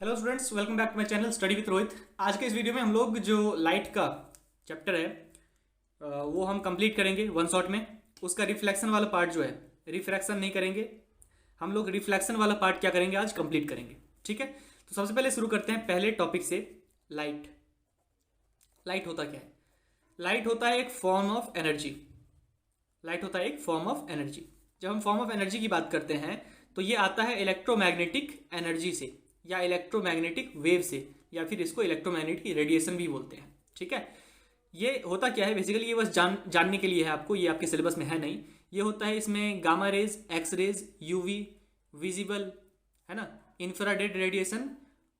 Hello students, welcome back to my channel study with Rohit. आज के इस वीडियो में हम लोग जो लाइट का चैप्टर है वो हम कंप्लीट करेंगे वन शॉट में। उसका रिफ्लेक्शन वाला पार्ट जो है, रिफ्रैक्शन नहीं करेंगे हम लोग, रिफ्लेक्शन वाला पार्ट क्या करेंगे आज कंप्लीट करेंगे। ठीक है, तो सबसे पहले शुरू करते हैं पहले टॉपिक से। लाइट लाइट होता क्या है? लाइट होता है एक फॉर्म ऑफ एनर्जी। लाइट होता है एक फॉर्म ऑफ एनर्जी। जब हम फॉर्म ऑफ एनर्जी की बात करते हैं तो ये आता है इलेक्ट्रोमैग्नेटिक एनर्जी से या इलेक्ट्रोमैग्नेटिक वेव से, या फिर इसको इलेक्ट्रोमैग्नेटिक रेडिएशन भी बोलते हैं। ठीक है, ये होता क्या है बेसिकली, ये बस जानने के लिए है आपको, ये आपके सिलेबस में है नहीं। ये होता है इसमें gamma rays, X rays, UV, visible, है ना, इंफ्रारेड रेडिएशन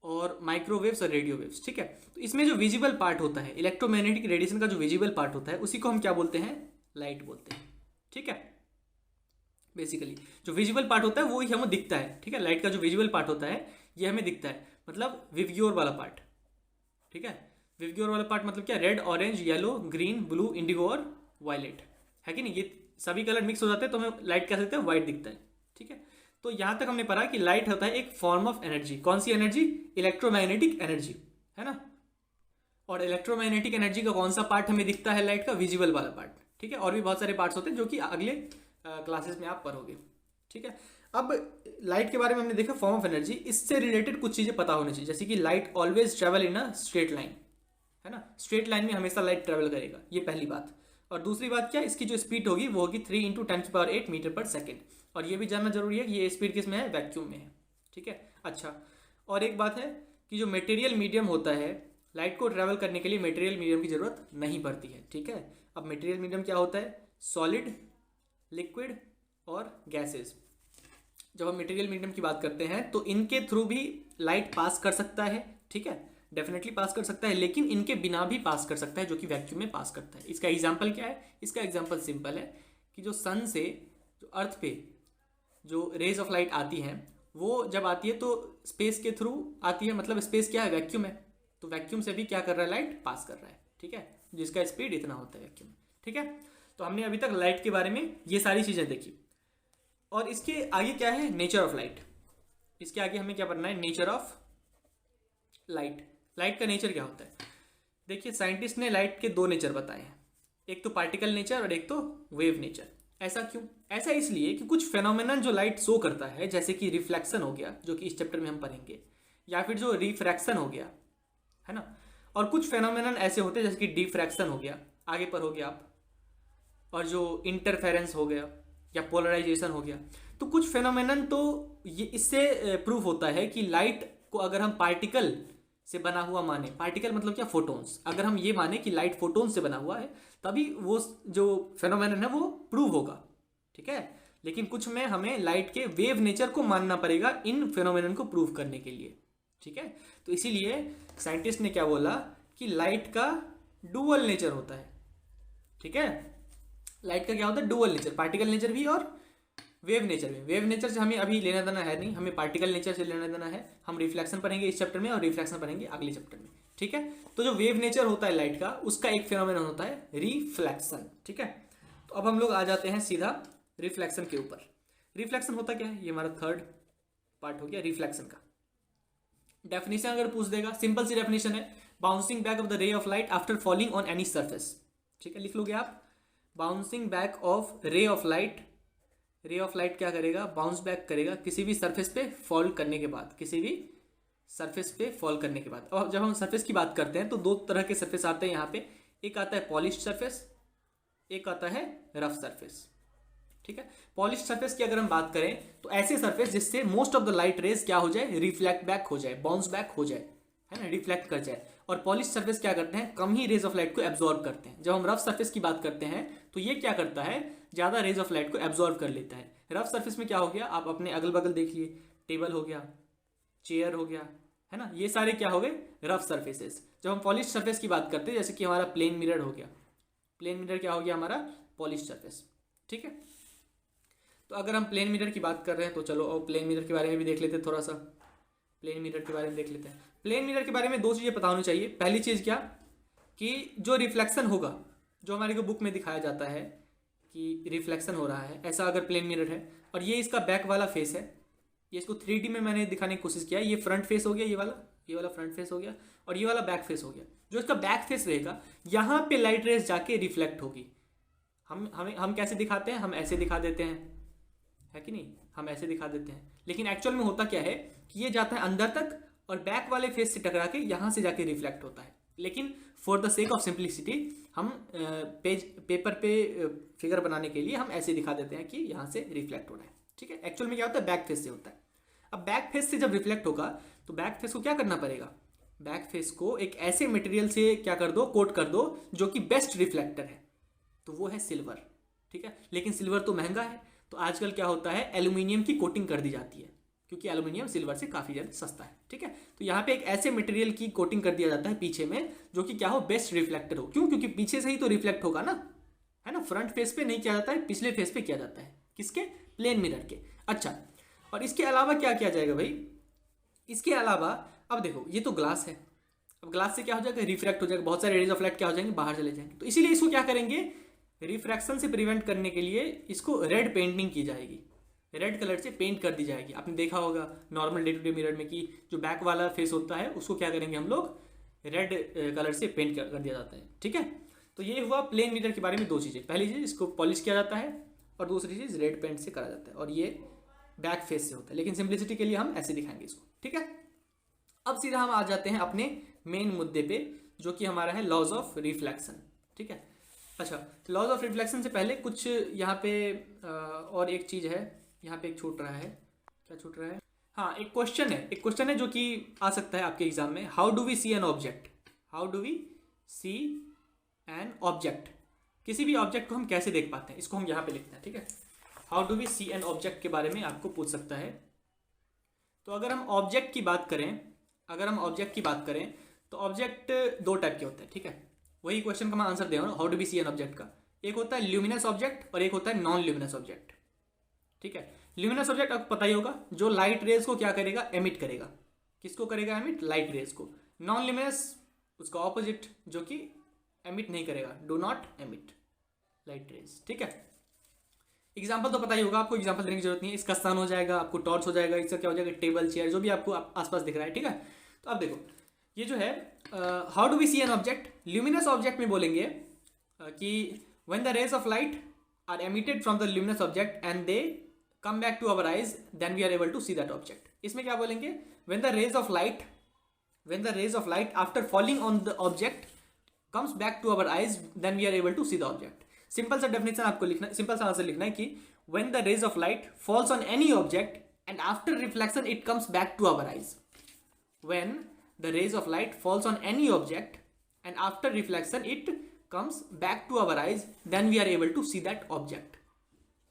और माइक्रोवेव्स और रेडियो वेव्स। ठीक है, तो इसमें जो विजिबल पार्ट होता है, इलेक्ट्रोमैग्नेटिक रेडिएशन का जो विजिबल पार्ट होता है, उसी को हम क्या बोलते हैं? लाइट बोलते हैं। ठीक है, बेसिकली जो विजुअल पार्ट होता है वो ही हमें दिखता है। ठीक है, लाइट का जो विजुअल पार्ट होता है ये हमें दिखता है, मतलब विवग्योर वाला पार्ट। ठीक है, विवग्योर वाला पार्ट मतलब क्या? Red, orange, yellow, green, blue, Indigo और वायलेट, है कि नहीं? ये सभी कलर मिक्स हो जाते हैं तो हमें लाइट क्या दिखता है? व्हाइट दिखता है। ठीक है, तो यहां तक हमने पढ़ा कि लाइट होता है एक फॉर्म ऑफ एनर्जी। कौन सी एनर्जी? इलेक्ट्रोमैग्नेटिक एनर्जी, है ना। और इलेक्ट्रोमैग्नेटिक एनर्जी का कौन सा पार्ट हमें दिखता है? लाइट का विजिबल वाला पार्ट। ठीक है, और भी बहुत सारे पार्ट्स होते हैं जो कि अगले क्लासेस में आप पढ़ोगे। ठीक है, अब लाइट के बारे में हमने देखा फॉर्म ऑफ एनर्जी। इससे रिलेटेड कुछ चीजें पता होनी चाहिए, जैसे कि light always travel in a straight line, है ना। स्ट्रेट लाइन में हमेशा लाइट ट्रेवल करेगा, ये पहली बात। और दूसरी बात क्या? इसकी जो स्पीड होगी वो होगी 3 × 10⁸ मीटर पर सेकेंड। और ये भी जानना जरूरी है कि ये स्पीड किस में है? वैक्यूम में है। ठीक है, अच्छा, और एक बात है कि जो मटेरियल मीडियम होता है, लाइट को ट्रेवल करने के लिए मटेरियल मीडियम की जरूरत नहीं पड़ती है। ठीक है, अब मटेरियल मीडियम क्या होता है? सॉलिड, लिक्विड और गैसेस। जब हम मटेरियल मीडियम की बात करते हैं तो इनके थ्रू भी लाइट पास कर सकता है। ठीक है, डेफिनेटली पास कर सकता है, लेकिन इनके बिना भी पास कर सकता है, जो कि वैक्यूम में पास करता है। इसका एग्जांपल क्या है? इसका एग्जांपल सिंपल है कि जो सन से जो अर्थ पे जो रेज ऑफ लाइट आती हैं, वो जब आती है तो स्पेस के थ्रू आती है, मतलब स्पेस क्या है? वैक्यूम है। तो वैक्यूम से भी क्या कर रहा है? लाइट पास कर रहा है। ठीक है, जिसका स्पीड इतना होता है वैक्यूम में। ठीक है, तो हमने अभी तक लाइट के बारे में ये सारी चीजें देखी। और इसके आगे क्या है? Nature of light. इसके आगे हमें क्या पढ़ना है? Nature of light. लाइट का नेचर क्या होता है? देखिए, साइंटिस्ट ने लाइट के दो नेचर बताए हैं, एक तो पार्टिकल नेचर और एक तो वेव नेचर। ऐसा क्यों? ऐसा इसलिए कि कुछ फेनोमेनन जो लाइट शो करता है, जैसे कि रिफ्लेक्शन हो गया, जो कि इस चैप्टर में हम पढ़ेंगे, या फिर जो रिफ्रैक्शन हो गया, है ना। और कुछ फेनोमेनन ऐसे होते हैं जैसे कि डिफ्रैक्शन हो गया, आगे पढ़ोगे आप, और जो इंटरफेरेंस हो गया या पोलराइजेशन हो गया। तो कुछ फेनोमेनन तो ये इससे प्रूफ होता है कि लाइट को अगर हम पार्टिकल से बना हुआ माने, पार्टिकल मतलब क्या? फोटोन्स। अगर हम ये माने कि लाइट फोटोन से बना हुआ है, तभी वो जो फेनोमेनन है वो प्रूव होगा। ठीक है, लेकिन कुछ में हमें लाइट के वेव नेचर को मानना पड़ेगा इन फेनोमेनन को प्रूव करने के लिए। ठीक है, तो इसीलिए साइंटिस्ट ने क्या बोला कि लाइट का डुअल नेचर होता है। ठीक है, लाइट का क्या होता है? डुअल नेचर, पार्टिकल नेचर भी और वेव नेचर भी। वेव नेचर से हमें अभी लेना देना है नहीं, हमें पार्टिकल नेचर से लेना देना है। हम रिफ्लेक्शन पढ़ेंगे इस चैप्टर में और रिफ्लेक्शन पढ़ेंगे अगले चैप्टर में। ठीक है, तो जो वेव नेचर होता है लाइट का, उसका एक फेनोमेनन होता है रिफ्लेक्शन। ठीक है, तो अब हम लोग आ जाते हैं सीधा रिफ्लेक्शन के ऊपर। रिफ्लेक्शन होता क्या है? ये हमारा थर्ड पार्ट हो गया रिफ्लेक्शन का। डेफिनेशन अगर पूछ देगा, सिंपल सी डेफिनेशन है, bouncing back of the ray of light after falling on any surface. ठीक है, लिख लोगे आप, bouncing back of ray of light. Ray of light क्या करेगा? बाउंस बैक करेगा किसी भी सरफेस पे फॉल करने के बाद, किसी भी सरफेस पे फॉल करने के बाद। और जब हम सरफेस की बात करते हैं तो दो तरह के सरफेस आते हैं यहाँ पे, एक आता है पॉलिश्ड सरफेस, एक आता है रफ सरफेस। ठीक है, पॉलिश्ड सरफेस की अगर हम बात करें तो ऐसे सरफेस जिससे most of the light rays क्या हो जाए? रिफ्लेक्ट बैक हो जाए, बाउंस बैक हो जाए, है ना, रिफ्लेक्ट कर जाए। और पॉलिश सरफेस क्या करते हैं? कम ही रेज ऑफ लाइट को एब्जॉर्ब करते हैं। जब हम रफ सरफेस की बात करते हैं तो ये क्या करता है? ज्यादा रेज ऑफ लाइट को एब्जॉर्ब कर लेता है। रफ सरफेस में क्या हो गया? आप अपने अगल बगल देखिए, टेबल हो गया, चेयर हो गया, है ना, ये सारे क्या हो गए? Rough surfaces. जब हम पॉलिश सरफेस की बात करते हैं, जैसे कि हमारा प्लेन मिरर हो गया, प्लेन मिरर क्या हो गया? हमारा पॉलिश सरफेस। ठीक है, तो अगर हम प्लेन मिरर की बात कर रहे हैं तो चलो और प्लेन मिरर के बारे में भी देख लेते हैं थोड़ा सा। प्लेन मिरर के बारे में देख लेते हैं। प्लेन मिरर के बारे में दो चीजें पता होनी चाहिए। पहली चीज क्या? कि जो रिफ्लेक्शन होगा, जो हमारे को बुक में दिखाया जाता है कि रिफ्लेक्शन हो रहा है, ऐसा अगर प्लेन मिरर है और ये इसका बैक वाला फेस है, ये इसको 3D में मैंने दिखाने की कोशिश किया। ये फ्रंट फेस हो गया, ये वाला फ्रंट फेस हो गया, और ये वाला बैक फेस हो गया। जो इसका बैक फेस रहेगा यहाँ पे लाइट रेज जाके रिफ्लेक्ट होगी। हम कैसे दिखाते हैं, हम ऐसे दिखा देते हैं, है कि नहीं, हम ऐसे दिखा देते हैं। लेकिन एक्चुअल में होता क्या है कि ये जाता है अंदर तक और बैक वाले फेस से टकरा के यहाँ से जाके रिफ्लेक्ट होता है। लेकिन for the sake of simplicity हम पेपर पे फिगर बनाने के लिए हम ऐसे दिखा देते हैं कि यहाँ से रिफ्लेक्ट हो रहा है, ठीक है। एक्चुअल में क्या होता है, बैक फेस से होता है। अब बैक फेस से जब रिफ्लेक्ट होगा तो बैक फेस को क्या करना पड़ेगा, बैक फेस को एक ऐसे मटेरियल से क्या कर दो, कोट कर दो जो कि बेस्ट रिफ्लेक्टर है, तो वो है सिल्वर, ठीक है। लेकिन सिल्वर तो महंगा है, तो आजकल क्या होता है, एल्यूमिनियम की कोटिंग कर दी जाती है, क्योंकि एल्यूमिनियम सिल्वर से काफ़ी ज़्यादा सस्ता है, ठीक है। तो यहाँ पे एक ऐसे मटेरियल की कोटिंग कर दिया जाता है पीछे में जो कि क्या हो, बेस्ट रिफ्लेक्टर हो। क्यों, क्योंकि पीछे से ही तो रिफ्लेक्ट होगा ना, है ना। फ्रंट फेस पे नहीं किया जाता है, पिछले फेस पे किया जाता है, किसके, प्लेन मिरर के। अच्छा, और इसके अलावा क्या किया जाएगा भाई, इसके अलावा अब देखो ये तो ग्लास है, अब ग्लास से क्या हो जाएगा, रिफ्रैक्ट हो जाएगा, बहुत सारे रेज ऑफ लाइट क्या हो जाएंगे, बाहर चले जाएंगे। तो इसीलिए इसको क्या करेंगे, रिफ्रैक्शन से प्रिवेंट करने के लिए इसको रेड पेंटिंग की जाएगी, रेड कलर से पेंट कर दी जाएगी। आपने देखा होगा normal day to day mirror में कि जो बैक वाला फेस होता है उसको क्या करेंगे हम लोग, रेड कलर से पेंट कर दिया जाता है, ठीक है। तो ये हुआ प्लेन मिरर के बारे में दो चीज़ें। पहली चीज़ इसको पॉलिश किया जाता है और दूसरी चीज़ रेड पेंट से करा जाता है, और ये बैक फेस से होता है। लेकिन सिंप्लिसिटी के लिए हम ऐसे दिखाएंगे इसको, ठीक है। अब सीधा हम आ जाते हैं अपने मेन मुद्दे पे, जो कि हमारा है लॉज ऑफ रिफ्लेक्शन, ठीक है। अच्छा, लॉज ऑफ रिफ्लेक्शन से पहले कुछ यहाँ पे और एक चीज़ है, यहाँ पे एक छूट रहा है, क्या छूट रहा है, हाँ एक क्वेश्चन है जो कि आ सकता है आपके एग्जाम में। How do we see an object, how do we see an object, किसी भी ऑब्जेक्ट को हम कैसे देख पाते हैं, इसको हम यहाँ पे लिखते हैं, ठीक है। How do we see an object के बारे में आपको पूछ सकता है। तो अगर हम ऑब्जेक्ट की बात करें, तो ऑब्जेक्ट दो टाइप के होते हैं, ठीक है। वही क्वेश्चन का मैं आंसर दे रहा हूँ, how do we see an object का। एक होता है ल्यूमिनस ऑब्जेक्ट और एक होता है नॉन ल्यूमिनस ऑब्जेक्ट, ठीक है। ल्यूमिनस ऑब्जेक्ट आपको पता ही होगा, जो लाइट रेज को क्या करेगा, एमिट करेगा। किसको करेगा एमिट, लाइट रेज को। नॉन ल्यूमिनस उसका ऑपोजिट, जो कि एमिट नहीं करेगा, do not emit light rays, ठीक है। एग्जाम्पल तो पता ही होगा आपको, एग्जाम्पल देने की जरूरत नहीं है। इसका सन हो जाएगा, आपको टॉर्च हो जाएगा, इसका क्या हो जाएगा, टेबल चेयर, जो भी आपको आसपास दिख रहा है, ठीक है। तो अब देखो ये जो है how do we see an object, luminous object में बोलेंगे कि when the rays of light are emitted from the luminous object and they come back to our eyes, then we are able to see that object. इसमें क्या बोलेंगे, when the rays of light after falling on the object comes back to our eyes, then we are able to see the object. Simple सा definition आपको लिखना, simple सा answer लिखना है कि when the rays of light falls on any object and after reflection it comes back to our eyes. When the rays of light falls on any object and after reflection it comes back to our eyes, then we are able to see that object।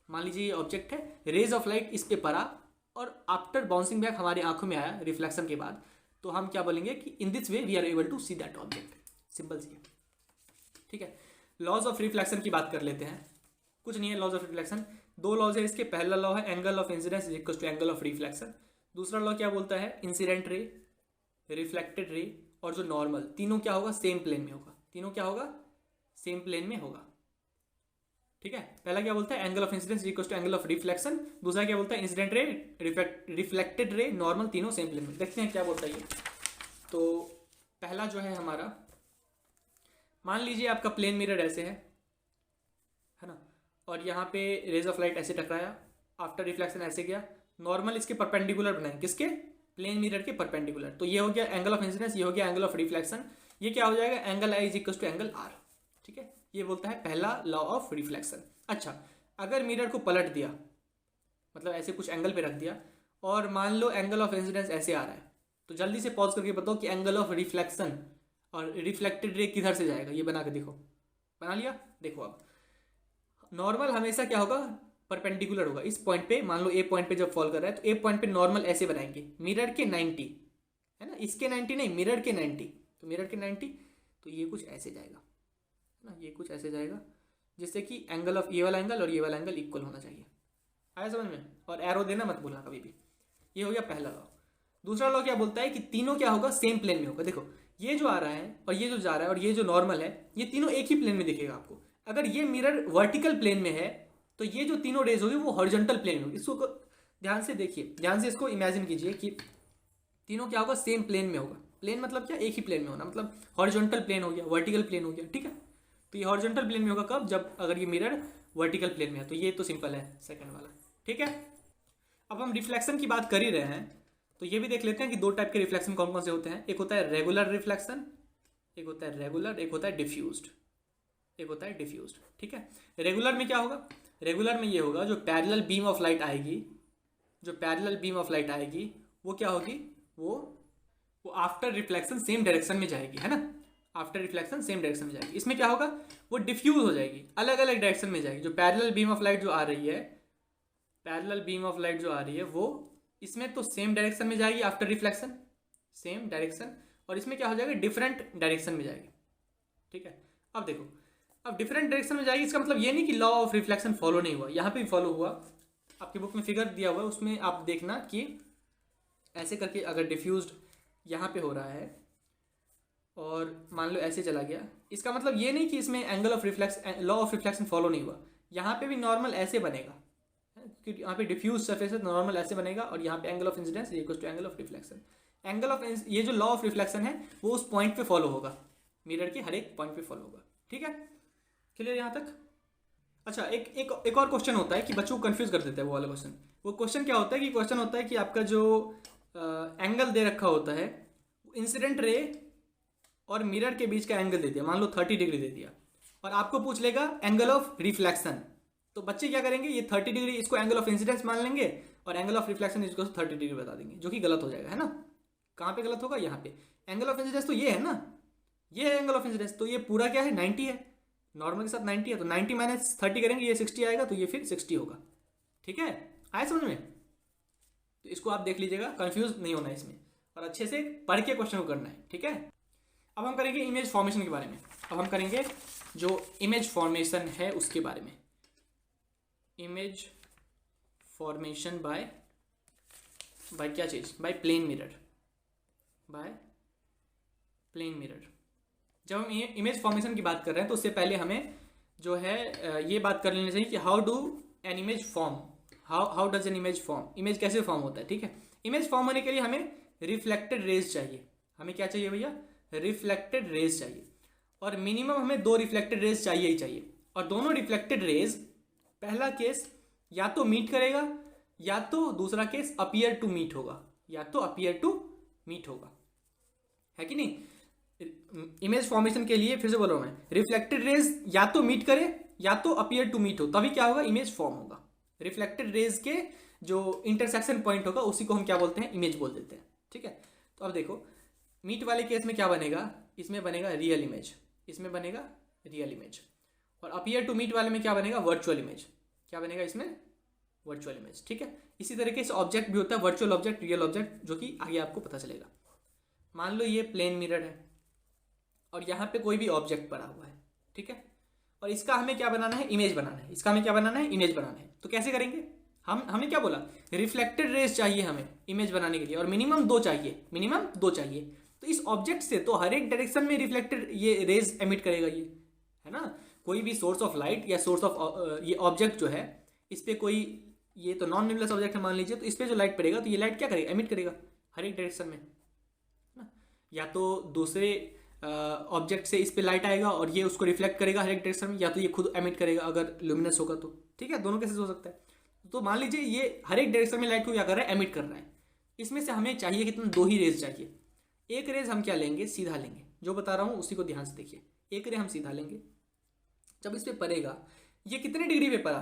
मान लीजिए ये object है, raise of light इस पे पड़ा और after bouncing back हमारी आंखों में आया रिफ्लेक्शन के बाद, तो हम क्या बोलेंगे कि in this way we are able to see that object. Simple see है, ठीक है। लॉज ऑफ रिफ्लेक्शन की बात कर लेते हैं। कुछ नहीं है लॉज ऑफ रिफ्लेक्शन, दो लॉज है इसके। पहला लॉ है angle of incidence is equal to angle of reflection. दूसरा लॉ क्या बोलता है, इंसिडेंट रे, रिफ्लेक्टेड रे और जो नॉर्मल, तीनों क्या होगा, सेम प्लेन में होगा। तीनों क्या होगा, सेम प्लेन में होगा, ठीक है। पहला क्या बोलता है, angle of incidence equal to angle of reflection. दूसरा क्या बोलता है, incident ray, reflected ray, normal, तीनों सेम प्लेन में। देखते हैं क्या बोलता है ये। तो पहला जो है हमारा, मान लीजिए आपका प्लेन मिरर ऐसे है ना, और यहाँ पे रेज ऑफ लाइट ऐसे टकराया, आफ्टर रिफ्लेक्शन ऐसे गया, नॉर्मल इसके परपेंडिकुलर बनाएंगे, किसके, प्लेन मिरर के परपेंडिकुलर। तो ये हो गया एंगल ऑफ इंसिडेंस, ये हो गया एंगल ऑफ रिफ्लेक्शन। ये क्या हो जाएगा, angle I is equal to angle R, ठीक है। ये बोलता है पहला लॉ ऑफ रिफ्लेक्शन। अच्छा, अगर मिरर को पलट दिया, मतलब ऐसे कुछ एंगल पे रख दिया, और मान लो एंगल ऑफ इंसिडेंस ऐसे आ रहा है, तो जल्दी से पॉज करके बताओ कि एंगल ऑफ रिफ्लेक्शन और रिफ्लेक्टेड रे किधर से जाएगा। ये बना के देखो, बना लिया। देखो अब नॉर्मल हमेशा क्या होगा, परपेंडिकुलर होगा। इस पॉइंट पे मान लो ए पॉइंट पे जब फॉल कर रहा है, तो ए पॉइंट पे नॉर्मल ऐसे बनाएंगे, मिरर के 90, है ना, इसके 90 नहीं, मिरर के 90। तो मिरर के 90, तो ये कुछ ऐसे जाएगा, है ना, ये कुछ ऐसे जाएगा, जिससे कि एंगल ऑफ ये वाला एंगल और ये वाला एंगल इक्वल होना चाहिए। आया समझ में, और एरो देना मत भूलना कभी भी। ये हो गया पहला लॉ। दूसरा लॉ क्या बोलता है कि तीनों क्या होगा, सेम प्लेन में होगा। देखो ये जो आ रहा है और ये जो जा रहा है और ये जो नॉर्मल है, ये तीनों एक ही प्लेन में दिखेगा आपको। अगर ये मिरर वर्टिकल प्लेन में है तो ये जो तीनों रेज होगी वो हॉरिजॉन्टल प्लेन में होगी। इसको ध्यान से देखिए, ध्यान से इसको इमेजिन कीजिए कि तीनों क्या होगा, सेम प्लेन में होगा। प्लेन मतलब क्या, एक ही प्लेन में होना, मतलब हॉरिजॉन्टल प्लेन हो गया, वर्टिकल प्लेन हो गया, ठीक है। तो ये हॉरिजॉन्टल प्लेन में होगा कब, जब अगर ये मिरर वर्टिकल प्लेन में है। तो ये तो सिंपल है सेकंड वाला, ठीक है। अब हम रिफ्लेक्शन की बात कर ही रहे हैं तो ये भी देख लेते हैं कि दो टाइप के रिफ्लेक्शन कौन कौन से होते हैं। एक होता है रेगुलर रिफ्लेक्शन, एक होता है रेगुलर, एक होता है डिफ्यूज्ड, एक होता है डिफ्यूज्ड, ठीक है। रेगुलर में क्या होगा, रेगुलर में ये होगा जो पैरेलल बीम ऑफ लाइट आएगी, जो पैरेलल बीम ऑफ लाइट आएगी वो क्या होगी, वो आफ्टर रिफ्लेक्शन सेम डायरेक्शन में जाएगी, है ना। आफ्टर रिफ्लेक्शन सेम डायरेक्शन में जाएगी। इसमें क्या होगा, वो डिफ्यूज हो जाएगी, अलग अलग डायरेक्शन में जाएगी। जो पैरेलल बीम ऑफ लाइट जो आ रही है, पैरेलल बीम ऑफ लाइट जो आ रही है वो इसमें तो सेम डायरेक्शन में जाएगी आफ्टर रिफ्लेक्शन, सेम डायरेक्शन। और इसमें क्या हो जाएगा, डिफरेंट डायरेक्शन में जाएगी, ठीक है। अब देखो, अब डिफरेंट डायरेक्शन में जाएगी, इसका मतलब ये नहीं कि लॉ ऑफ रिफ्लेक्शन फॉलो नहीं हुआ, यहाँ पे भी फॉलो हुआ। आपकी बुक में फिगर दिया हुआ है, उसमें आप देखना कि ऐसे करके अगर डिफ्यूज्ड यहाँ पे हो रहा है और मान लो ऐसे चला गया, इसका मतलब ये नहीं कि इसमें angle of reflex law of reflection follow नहीं हुआ। यहाँ पे भी नॉर्मल ऐसे बनेगा क्योंकि यहाँ पे डिफ्यूज सरफेस है, नॉर्मल ऐसे बनेगा, और यहाँ पे angle of incidence equals to angle of reflection. Angle of ये जो लॉ ऑफ रिफ्लेक्शन है वो उस पॉइंट पे फॉलो होगा, मिरर के हर एक पॉइंट पे फॉलो होगा, ठीक है। क्लियर यहाँ तक। अच्छा, एक और क्वेश्चन होता है कि बच्चों को कंफ्यूज कर देता है वो वाला क्वेश्चन। वो क्वेश्चन क्या होता है कि क्वेश्चन होता है कि आपका जो एंगल दे रखा होता है, इंसिडेंट रे और मिरर के बीच का एंगल दे दिया, मान लो 30 डिग्री दे दिया, और आपको पूछ लेगा एंगल ऑफ रिफ्लेक्शन। तो बच्चे क्या करेंगे, ये 30 डिग्री इसको एंगल ऑफ इंसिडेंस मान लेंगे और एंगल ऑफ रिफ्लेक्शन इसको 30 डिग्री बता देंगे, जो कि गलत हो जाएगा, है ना। कहाँ पे गलत होगा, यहाँ पे। एंगल ऑफ इंसिडेंस तो ये है ना, ये है एंगल ऑफ इंसिडेंस, तो ये पूरा क्या है, 90 है, नॉर्मल के साथ 90 है, तो 90 माइनस 30 करेंगे, ये 60 आएगा, तो ये फिर 60 होगा, ठीक है। आया समझ में। तो इसको आप देख लीजिएगा, कंफ्यूज नहीं होना है इसमें, और अच्छे से पढ़ के क्वेश्चन को करना है, ठीक है। अब हम करेंगे इमेज फॉर्मेशन के बारे में। अब हम करेंगे जो इमेज फॉर्मेशन है उसके बारे में। इमेज फॉर्मेशन बाय क्या चीज, by plane mirror, by plane mirror. जब हम इमेज फॉर्मेशन की बात कर रहे हैं तो उससे पहले हमें जो है ये बात कर लेनी चाहिए कि how do an image form, how does an image form, image कैसे फॉर्म होता है, ठीक है। इमेज फॉर्म होने के लिए हमें रिफ्लेक्टेड रेज चाहिए। हमें क्या चाहिए भैया, रिफ्लेक्टेड रेज चाहिए, और मिनिमम हमें 2 रिफ्लेक्टेड रेज चाहिए ही चाहिए। और दोनों रिफ्लेक्टेड रेज, पहला केस या तो मीट करेगा, या तो दूसरा केस अपीयर टू मीट होगा, या तो अपीयर टू मीट होगा, है कि नहीं। इमेज फॉर्मेशन के लिए फिर से बोल रहा हूं मैं, रिफ्लेक्टेड रेज या तो मीट करे या तो अपीयर टू मीट हो, तभी क्या होगा, इमेज फॉर्म होगा। रिफ्लेक्टेड रेज के जो इंटरसेक्शन पॉइंट होगा उसी को हम क्या बोलते हैं, इमेज बोल देते हैं, ठीक है। तो अब देखो, मीट वाले केस में क्या बनेगा, इसमें बनेगा रियल इमेज, इसमें बनेगा रियल इमेज। और अपीयर टू मीट वाले में क्या बनेगा, वर्चुअल इमेज। क्या बनेगा इसमें, वर्चुअल इमेज, ठीक है। इसी तरीके से ऑब्जेक्ट भी होता है, वर्चुअल ऑब्जेक्ट, रियल ऑब्जेक्ट, जो कि आगे आपको पता चलेगा। मान लो ये प्लेन मिरर है और यहाँ पे कोई भी ऑब्जेक्ट पड़ा हुआ है, ठीक है, और इसका हमें क्या बनाना है, इमेज बनाना है। इसका हमें क्या बनाना है, इमेज बनाना है। तो कैसे करेंगे, हमने क्या बोला, रिफ्लेक्टेड रेज चाहिए हमें इमेज बनाने के लिए, और मिनिमम 2 चाहिए, मिनिमम 2 चाहिए। तो इस ऑब्जेक्ट से तो हर एक डायरेक्शन में रिफ्लेक्टेड ये रेज एमिट करेगा, ये है ना। कोई भी सोर्स ऑफ लाइट या सोर्स ऑफ ये ऑब्जेक्ट जो है, इस पर कोई, ये तो नॉन न्यूमरस ऑब्जेक्ट है मान लीजिए, तो इस पर जो लाइट पड़ेगा तो ये लाइट क्या करेगा, एमिट करेगा हर एक डायरेक्शन में, है ना। या तो दूसरे ऑब्जेक्ट से इस पे लाइट आएगा और ये उसको रिफ्लेक्ट करेगा हर एक डायरेक्शन में, या तो ये खुद एमिट करेगा अगर लुमिनस होगा तो, ठीक है। दोनों केसेस हो सकता है। तो मान लीजिए ये हर एक डायरेक्शन में लाइट को क्या कर रहा है, एमिट कर रहा है। इसमें से हमें चाहिए कितना, 2 ही रेज चाहिए। एक रेज हम क्या लेंगे, सीधा लेंगे, जो बता रहा हूँ उसी को ध्यान से देखिए। एक रे हम सीधा लेंगे, जब इस पे पड़ेगा, ये कितने डिग्री पे पड़ा,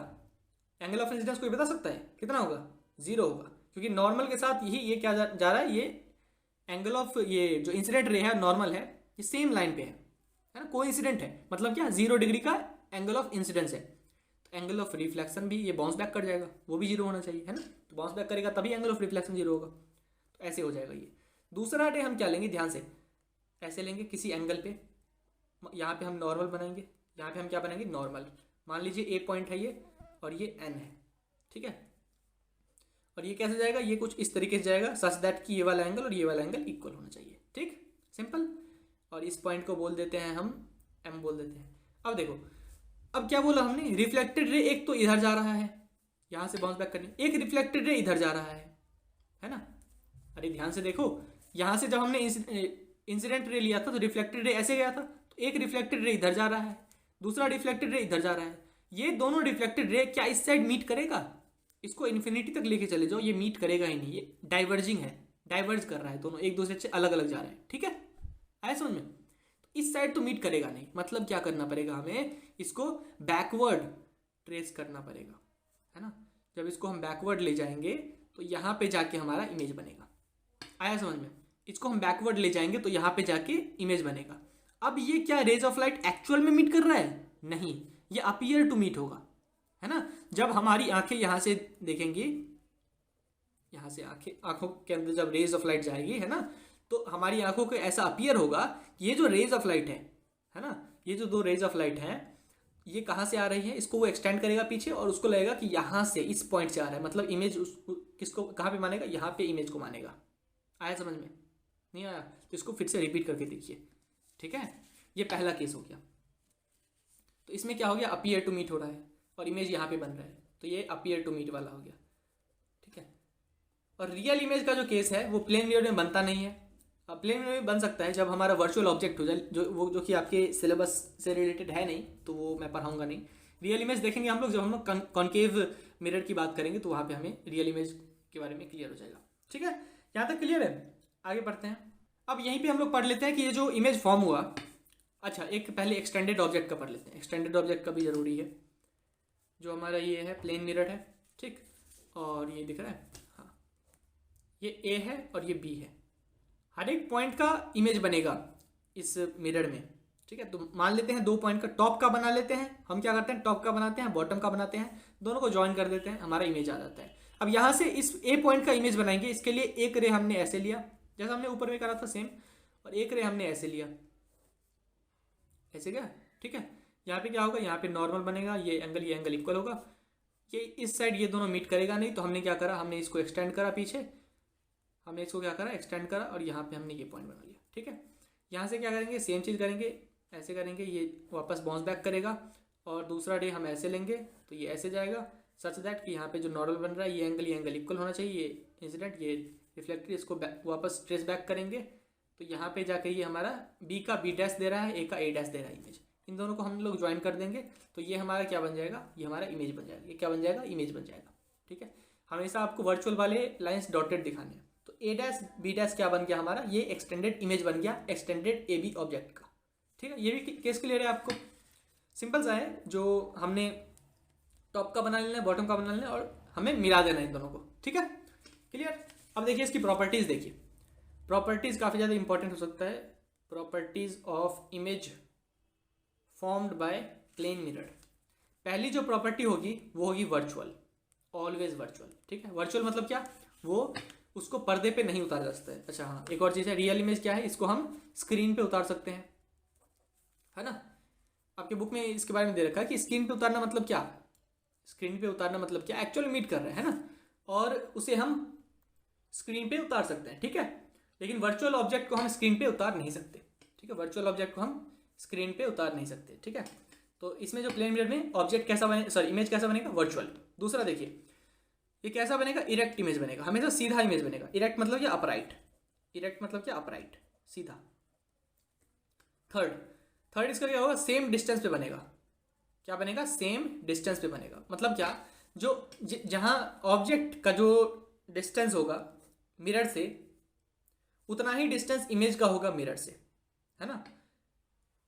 एंगल ऑफ इंसिडेंस कोई बता सकता है कितना होगा, 0 होगा, क्योंकि नॉर्मल के साथ यही ये क्या जा रहा है, ये एंगल ऑफ ये जो इंसिडेंट रे है नॉर्मल है, ये सेम लाइन पे है ना, कोई इंसिडेंट है, मतलब क्या 0 डिग्री का एंगल ऑफ इंसिडेंस है। तो एंगल ऑफ रिफ्लेक्शन भी ये बाउंस बैक कर जाएगा, वो भी 0 होना चाहिए, है ना। तो बाउंस बैक करेगा तभी एंगल ऑफ रिफ्लेक्शन 0 होगा। तो ऐसे हो जाएगा ये। दूसरा रे हम क्या लेंगे, ध्यान से ऐसे लेंगे किसी एंगल पे, यहाँ पे हम नॉर्मल बनाएंगे, यहाँ पे हम क्या बनाएंगे, नॉर्मल। मान लीजिए ए पॉइंट है ये और ये एन है, ठीक है। और ये कैसे जाएगा, ये कुछ इस तरीके से जाएगा, सच दैट कि ये वाला एंगल और ये वाला एंगल इक्वल होना चाहिए, ठीक, सिंपल। और इस पॉइंट को बोल देते हैं हम एम बोल देते हैं। अब देखो, अब क्या बोला हमने, रिफ्लेक्टेड रे एक तो इधर जा रहा है, यहाँ से बाउंस बैक करनी, एक रिफ्लेक्टेड रे इधर जा रहा है ना। अरे ध्यान से देखो, यहाँ से जब हमने इंसिडेंट रे लिया था तो रिफ्लेक्टेड रे ऐसे गया था, तो एक रिफ्लेक्टेड रे इधर जा रहा है, दूसरा रिफ्लेक्टेड रे इधर जा रहा है। ये दोनों रिफ्लेक्टेड रे क्या इस साइड मीट करेगा? इसको इन्फिनिटी तक लेके चले जाओ, ये मीट करेगा ही नहीं, ये डाइवर्जिंग है, डाइवर्ज कर रहा है, दोनों एक दूसरे से अलग अलग जा रहे हैं। ठीक है, आया समझ में? तो इस साइड तो मीट करेगा नहीं, मतलब क्या करना पड़ेगा हमें, इसको बैकवर्ड ट्रेस करना पड़ेगा, है ना। जब इसको हम बैकवर्ड ले जाएंगे तो यहाँ पे जाके हमारा इमेज बनेगा। आया समझ में? इसको हम बैकवर्ड ले जाएंगे तो यहाँ पे जाके इमेज बनेगा। अब ये क्या रेज ऑफ लाइट एक्चुअल में मीट कर रहा है? नहीं, ये अपीयर टू मीट होगा, है ना। जब हमारी आंखें यहाँ से देखेंगी, यहाँ से आंखों के अंदर जब रेज ऑफ लाइट जाएगी, है ना, तो हमारी आंखों को ऐसा अपीयर होगा कि ये जो रेज ऑफ लाइट है ना, ये जो दो रेज ऑफ लाइट हैं, ये कहाँ से आ रही है, इसको वो एक्सटेंड करेगा पीछे और उसको लगेगा कि यहाँ से इस पॉइंट से आ रहा है, मतलब इमेज उसको किसको कहाँ पे मानेगा, यहाँ पे इमेज को मानेगा। आया समझ में? नहीं आया तो इसको फिर से रिपीट करके देखिए। ठीक है, ये पहला केस हो गया। तो इसमें क्या हो गया, अपीयर टू मीट हो रहा है और इमेज यहाँ पे बन रहा है, तो ये अपीयर टू मीट वाला हो गया। ठीक है, और रियल इमेज का जो केस है वो प्लेन मिरर में बनता नहीं है। प्लेन मिरर में बन सकता है जब हमारा वर्चुअल ऑब्जेक्ट हो जाए, जो कि आपके सिलेबस से रिलेटेड है नहीं, तो वो मैं पढ़ाऊंगा नहीं। रियल इमेज देखेंगे हम लोग जब हम लोग कॉन्केव मिरर की बात करेंगे, तो वहाँ पे हमें रियल इमेज के बारे में क्लियर हो जाएगा। ठीक है, यहाँ तक क्लियर है? आगे बढ़ते हैं। अब यहीं पे हम लोग पढ़ लेते हैं कि ये जो इमेज फॉर्म हुआ, अच्छा एक पहले एक्सटेंडेड ऑब्जेक्ट का पढ़ लेते हैं। एक्सटेंडेड ऑब्जेक्ट का भी जरूरी है। जो हमारा ये है प्लेन मिरर है, ठीक, और ये दिख रहा है, हाँ, ये ए है और ये बी है। हर एक पॉइंट का इमेज बनेगा इस मिरर में। ठीक है, तो मान लेते हैं दो पॉइंट का, टॉप का बना लेते हैं। हम क्या करते हैं, टॉप का बनाते हैं, बॉटम का बनाते हैं, दोनों को ज्वाइन कर देते हैं, हमारा इमेज आ जाता है। अब यहाँ से इस ए पॉइंट का इमेज बनाएंगे। इसके लिए एक रे हमने ऐसे लिया, जैसा हमने ऊपर में करा था सेम, और एक रे हमने ऐसे लिया, ऐसे क्या। ठीक है, यहाँ पे क्या होगा, यहाँ पे नॉर्मल बनेगा, ये एंगल इक्वल होगा, ये इस साइड ये दोनों मीट करेगा नहीं, तो हमने क्या करा, हमने इसको एक्सटेंड करा पीछे, हमने इसको क्या करा, एक्सटेंड करा, और यहाँ पे हमने ये पॉइंट बना लिया। ठीक है, यहाँ से क्या करेंगे, सेम चीज़ करेंगे, ऐसे करेंगे, ये वापस बाउंस बैक करेगा, और दूसरा रे हम ऐसे लेंगे तो ये ऐसे जाएगा, सच दैट कि यहाँ पे जो नॉर्मल बन रहा है, ये एंगल इक्वल होना चाहिए, ये इंसिडेंट ये रिफ्लेक्टेड, इसको वापस ट्रेस बैक करेंगे, तो यहाँ पे जाकर ये हमारा बी का बी डैश दे रहा है, ए का ए डैश दे रहा है इमेज। इन दोनों को हम लोग ज्वाइन कर देंगे तो ये हमारा क्या बन जाएगा, ये हमारा इमेज बन जाएगा। ये क्या बन जाएगा, इमेज बन जाएगा। ठीक है, हमेशा आपको वर्चुअल वाले लाइंस डॉटेड दिखाने हैं। तो ए डैश बी डैश क्या बन गया हमारा, ये एक्सटेंडेड इमेज बन गया एक्सटेंडेड ए बी ऑब्जेक्ट का। ठीक है, ये भी केस क्लियर है आपको? सिंपल सा है, जो हमने टॉप का बना लेना है, बॉटम का बना लेना है, और हमें मिला देना है इन दोनों को। ठीक है, क्लियर? अब देखिए इसकी प्रॉपर्टीज देखिए। प्रॉपर्टीज काफ़ी ज़्यादा इंपॉर्टेंट हो सकता है। Properties of image formed by plane mirror. पहली जो प्रॉपर्टी होगी वो होगी वर्चुअल, ऑलवेज वर्चुअल। ठीक है, वर्चुअल मतलब क्या, वो उसको पर्दे पे नहीं उतारा जा सकता है। अच्छा हाँ, एक और चीज़ है, रियल इमेज क्या है, इसको हम स्क्रीन पे उतार सकते हैं, है ना। आपके बुक में इसके बारे में दे रखा है कि स्क्रीन पे उतारना मतलब क्या, स्क्रीन पे उतारना मतलब क्या, एक्चुअल मीट कर रहे हैं, है ना, और उसे हम स्क्रीन पे उतार सकते हैं। ठीक है, लेकिन वर्चुअल ऑब्जेक्ट को हम स्क्रीन पे उतार नहीं सकते। ठीक है, वर्चुअल ऑब्जेक्ट को हम स्क्रीन पे उतार नहीं सकते। ठीक है, तो इसमें जो प्लेन मिरर में ऑब्जेक्ट कैसा बने, सॉरी इमेज कैसा बनेगा, वर्चुअल। दूसरा देखिए, ये कैसा बनेगा, इरेक्ट इमेज बनेगा, हमेशा सीधा इमेज बनेगा। इरेक्ट मतलब क्या, अपराइट। इरेक्ट मतलब क्या, अपराइट, सीधा। थर्ड इसका क्या होगा, सेम डिस्टेंस पे बनेगा। क्या बनेगा, सेम डिस्टेंस पे बनेगा। मतलब क्या, जो जहां ऑब्जेक्ट का जो डिस्टेंस होगा मिरर से, उतना ही डिस्टेंस इमेज का होगा मिरर से, है ना।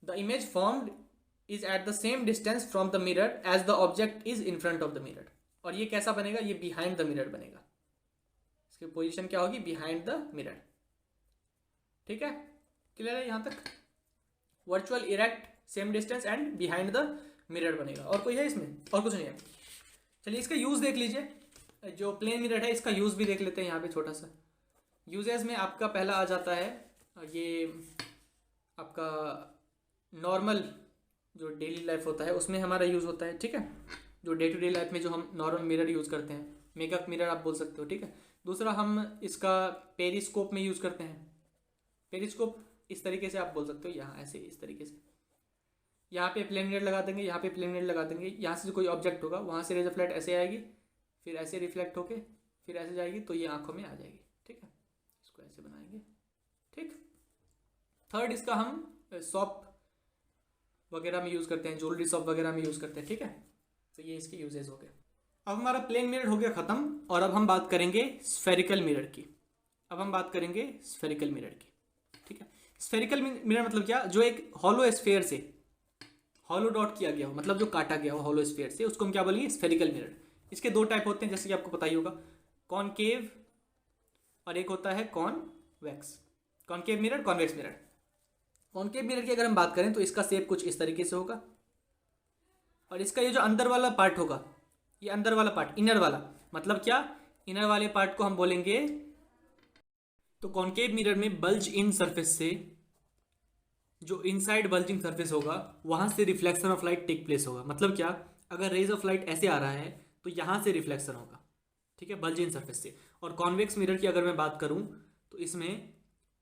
The image formed is at the same distance from the mirror as the object is in front of the mirror. और ये कैसा बनेगा, ये बिहाइंड द मिरर बनेगा। इसकी पोजीशन क्या होगी, बिहाइंड द मिरर। ठीक है, क्लियर है यहाँ तक? Virtual, erect, same distance and behind the mirror बनेगा। और कोई है इसमें, और कुछ नहीं है। चलिए इसका यूज देख लीजिए। जो प्लेन मिरर है इसका यूज भी देख लेते हैं यहाँ पे छोटा सा। यूजेस में आपका पहला आ जाता है, ये आपका नॉर्मल जो डेली लाइफ होता है उसमें हमारा यूज़ होता है। ठीक है, जो डे टू डे लाइफ में जो हम नॉर्मल मिरर यूज़ करते हैं, मेकअप मिरर आप बोल सकते हो। ठीक है, दूसरा हम इसका पेरिस्कोप में यूज़ करते हैं। पेरिस्कोप इस तरीके से आप बोल सकते हो, यहाँ ऐसे इस तरीके से, यहाँ पे प्लेन मिरर लगा देंगे, यहाँ पे प्लेन मिरर लगा देंगे, यहाँ से कोई ऑब्जेक्ट होगा वहाँ से रेज ऑफ लाइट ऐसे आएगी, फिर ऐसे रिफ्लेक्ट होके फिर ऐसे जाएगी तो ये आंखों में आ जाएगी। ठीक है, इसको ऐसे बनाएंगे। ठीक, थर्ड इसका हम शॉप वगैरह में यूज़ करते हैं, ज्वेलरी शॉप वगैरह में यूज़ करते हैं। ठीक है, तो ये इसके यूजेस हो गए। अब हमारा प्लेन मिरर हो गया ख़त्म और अब हम बात करेंगे स्फेरिकल मिरर की। अब हम बात करेंगे स्फेरिकल मिरर की। ठीक है, स्फेरिकल मिरर मतलब क्या, जो एक हॉलो स्फेयर से हॉलो डॉट किया गया हो, मतलब जो काटा गया हो हॉलो स्फेयर से, उसको हम क्या बोलेंगे, स्फेरिकल मिरर। इसके दो टाइप होते हैं जैसे कि आपको पता ही होगा, कॉनकेव और एक होता है convex. Concave mirror, convex mirror. Concave mirror की अगर हम बात करें तो इसका शेप कुछ इस तरीके से होगा और इसका ये जो अंदर वाला पार्ट होगा, ये अंदर वाला पार्ट, इनर वाला, मतलब क्या, इनर वाले पार्ट को हम बोलेंगे, तो कॉनकेव मिरर में बल्ज इन सरफेस से, जो इनसाइड बल्जिंग सरफेस होगा वहां से reflection of light take place होगा। मतलब क्या, अगर रेज ऑफ लाइट ऐसे आ रहा है तो यहां से रिफ्लेक्शन होगा। ठीक है, बल्ज इन सरफेस से। और कॉन्वेक्स मिरर की अगर मैं बात करूं तो इसमें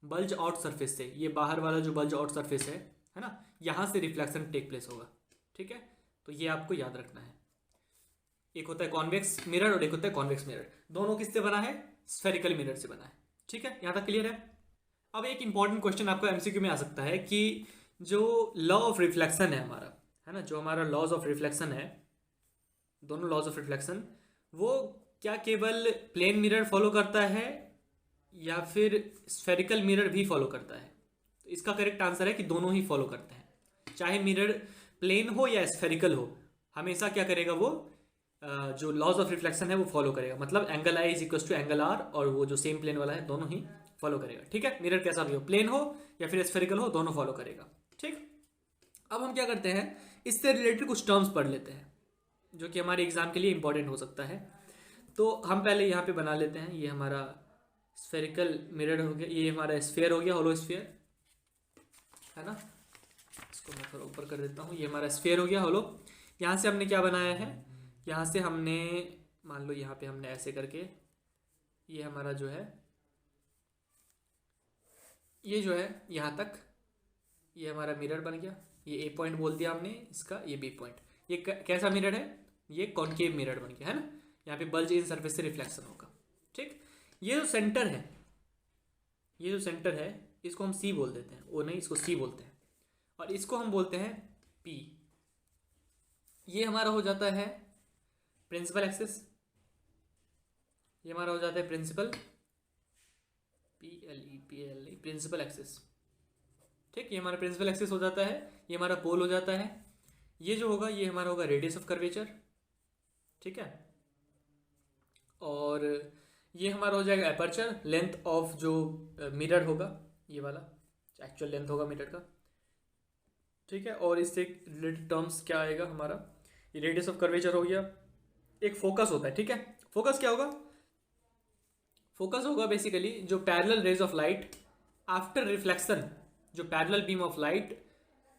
बल्ज आउट सरफेस से, ये बाहर वाला जो बल्ज आउट सरफेस है ना, यहां से रिफ्लेक्शन टेक प्लेस होगा। ठीक है, तो ये आपको याद रखना है। एक होता है कॉन्वेक्स मिरर और एक होता है कॉन्वेक्स मिरर। दोनों किससे बना है, स्फेरिकल मिरर से बना है। ठीक है, यहां तक क्लियर है। अब एक इंपॉर्टेंट क्वेश्चन आपको एमसीक्यू में आ सकता है कि जो लॉ ऑफ रिफ्लेक्शन है हमारा, है ना, जो हमारा लॉज ऑफ रिफ्लेक्शन है, दोनों लॉज ऑफ रिफ्लेक्शन, वो क्या केवल प्लेन मिरर फॉलो करता है या फिर स्फेरिकल मिरर भी फॉलो करता है। तो इसका करेक्ट आंसर है कि दोनों ही फॉलो करते हैं। चाहे मिरर प्लेन हो या स्फेरिकल हो, हमेशा क्या करेगा वो, जो लॉज ऑफ रिफ्लेक्शन है वो फॉलो करेगा। मतलब angle I is equal to angle R, और वो जो सेम प्लेन वाला है दोनों ही फॉलो करेगा। ठीक है, मिरर कैसा भी हो, प्लेन हो या फिर स्फेरिकल हो, दोनों फॉलो करेगा। ठीक, अब हम क्या करते हैं, इससे रिलेटेड कुछ टर्म्स पढ़ लेते हैं जो कि हमारे एग्जाम के लिए इंपॉर्टेंट हो सकता है। तो हम पहले यहाँ पे बना लेते हैं, ये हमारा स्फेरिकल मिरर हो गया, ये हमारा स्फेयर हो गया, होलो स्फेयर, है ना। इसको मैं थोड़ा ऊपर कर देता हूँ, ये हमारा स्फेयर हो गया होलो। यहाँ से हमने क्या बनाया है, यहाँ से हमने मान लो यहाँ पे हमने ऐसे करके, ये हमारा जो है, ये जो है यहाँ तक, ये हमारा मिरर बन गया। ये ए पॉइंट बोल दिया हमने इसका, ये बी पॉइंट। ये कैसा मिरर है, ये कॉनकेव मिरर बन गया, है ना। यहाँ पे बल्ज इन सरफेस से रिफ्लेक्शन होगा। ठीक, ये जो सेंटर है, ये जो सेंटर है इसको हम सी बोल देते हैं, वो नहीं, इसको सी बोलते हैं, और इसको हम बोलते हैं पी। ये हमारा हो जाता है प्रिंसिपल एक्सिस, ये हमारा हो जाता है principal, P L E principal axis. ठीक, ये हमारा प्रिंसिपल एक्सिस हो जाता है, ये हमारा पोल हो जाता है। ये जो होगा ये हमारा होगा रेडियस ऑफ कर्वेचर। ठीक है, और ये हमारा हो जाएगा एपर्चर, लेंथ ऑफ जो मिरर होगा, ये वाला एक्चुअल लेंथ होगा मिरर का। ठीक है, और इससे रिलेटेड टर्म्स क्या आएगा हमारा, ये रेडियस ऑफ कर्वेचर हो गया। एक फोकस होता है। ठीक है, फोकस क्या होगा, फोकस होगा बेसिकली जो parallel raise of light after reflection, जो पैरेलल बीम ऑफ लाइट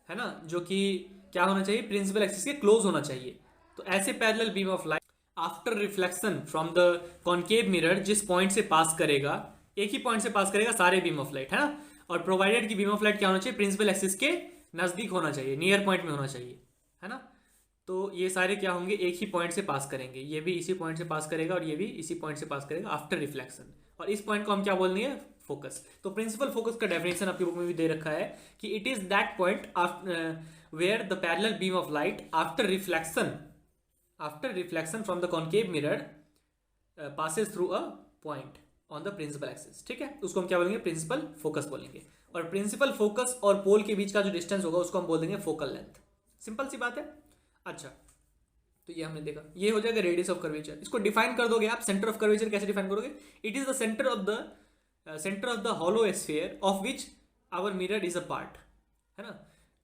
है ना, जो कि क्या होना चाहिए, प्रिंसिपल एक्सिस के क्लोज होना चाहिए। तो ऐसे parallel beam of light after reflection from the concave mirror जिस पॉइंट से पास करेगा, एक ही पॉइंट से पास करेगा सारे बीम ऑफ लाइट, है ना, और प्रोवाइडेड की बीम ऑफ लाइट क्या होना चाहिए, प्रिंसिपल एक्सिस के नजदीक होना चाहिए, नियर पॉइंट में होना चाहिए, है ना। तो ये सारे क्या होंगे, एक ही पॉइंट से पास करेंगे, ये भी इसी पॉइंट से पास करेगा और ये भी इसी पॉइंट से पास करेगा आफ्टर रिफ्लेक्शन, और इस पॉइंट को हम क्या बोलेंगे, फोकस। तो प्रिंसिपल फोकस का डेफिनेशन आपकी बुक में भी दे रखा है कि it is that point where the parallel beam of light after reflection from the concave mirror passes through a point on the principal axis. ठीक है, उसको हम क्या बोलेंगे, प्रिंसिपल फोकस बोलेंगे। और प्रिंसिपल फोकस और पोल के बीच का जो डिस्टेंस होगा उसको हम बोल देंगे फोकल लेंथ। सिंपल सी बात है। अच्छा, तो ये हमने देखा, ये हो जाएगा रेडियस ऑफ कर्वेचर। इसको डिफाइन कर दोगे आप, सेंटर ऑफ कर्वेचर कैसे डिफाइन करोगे, it is the centre of the hollow sphere of which our mirror is a part, है ना।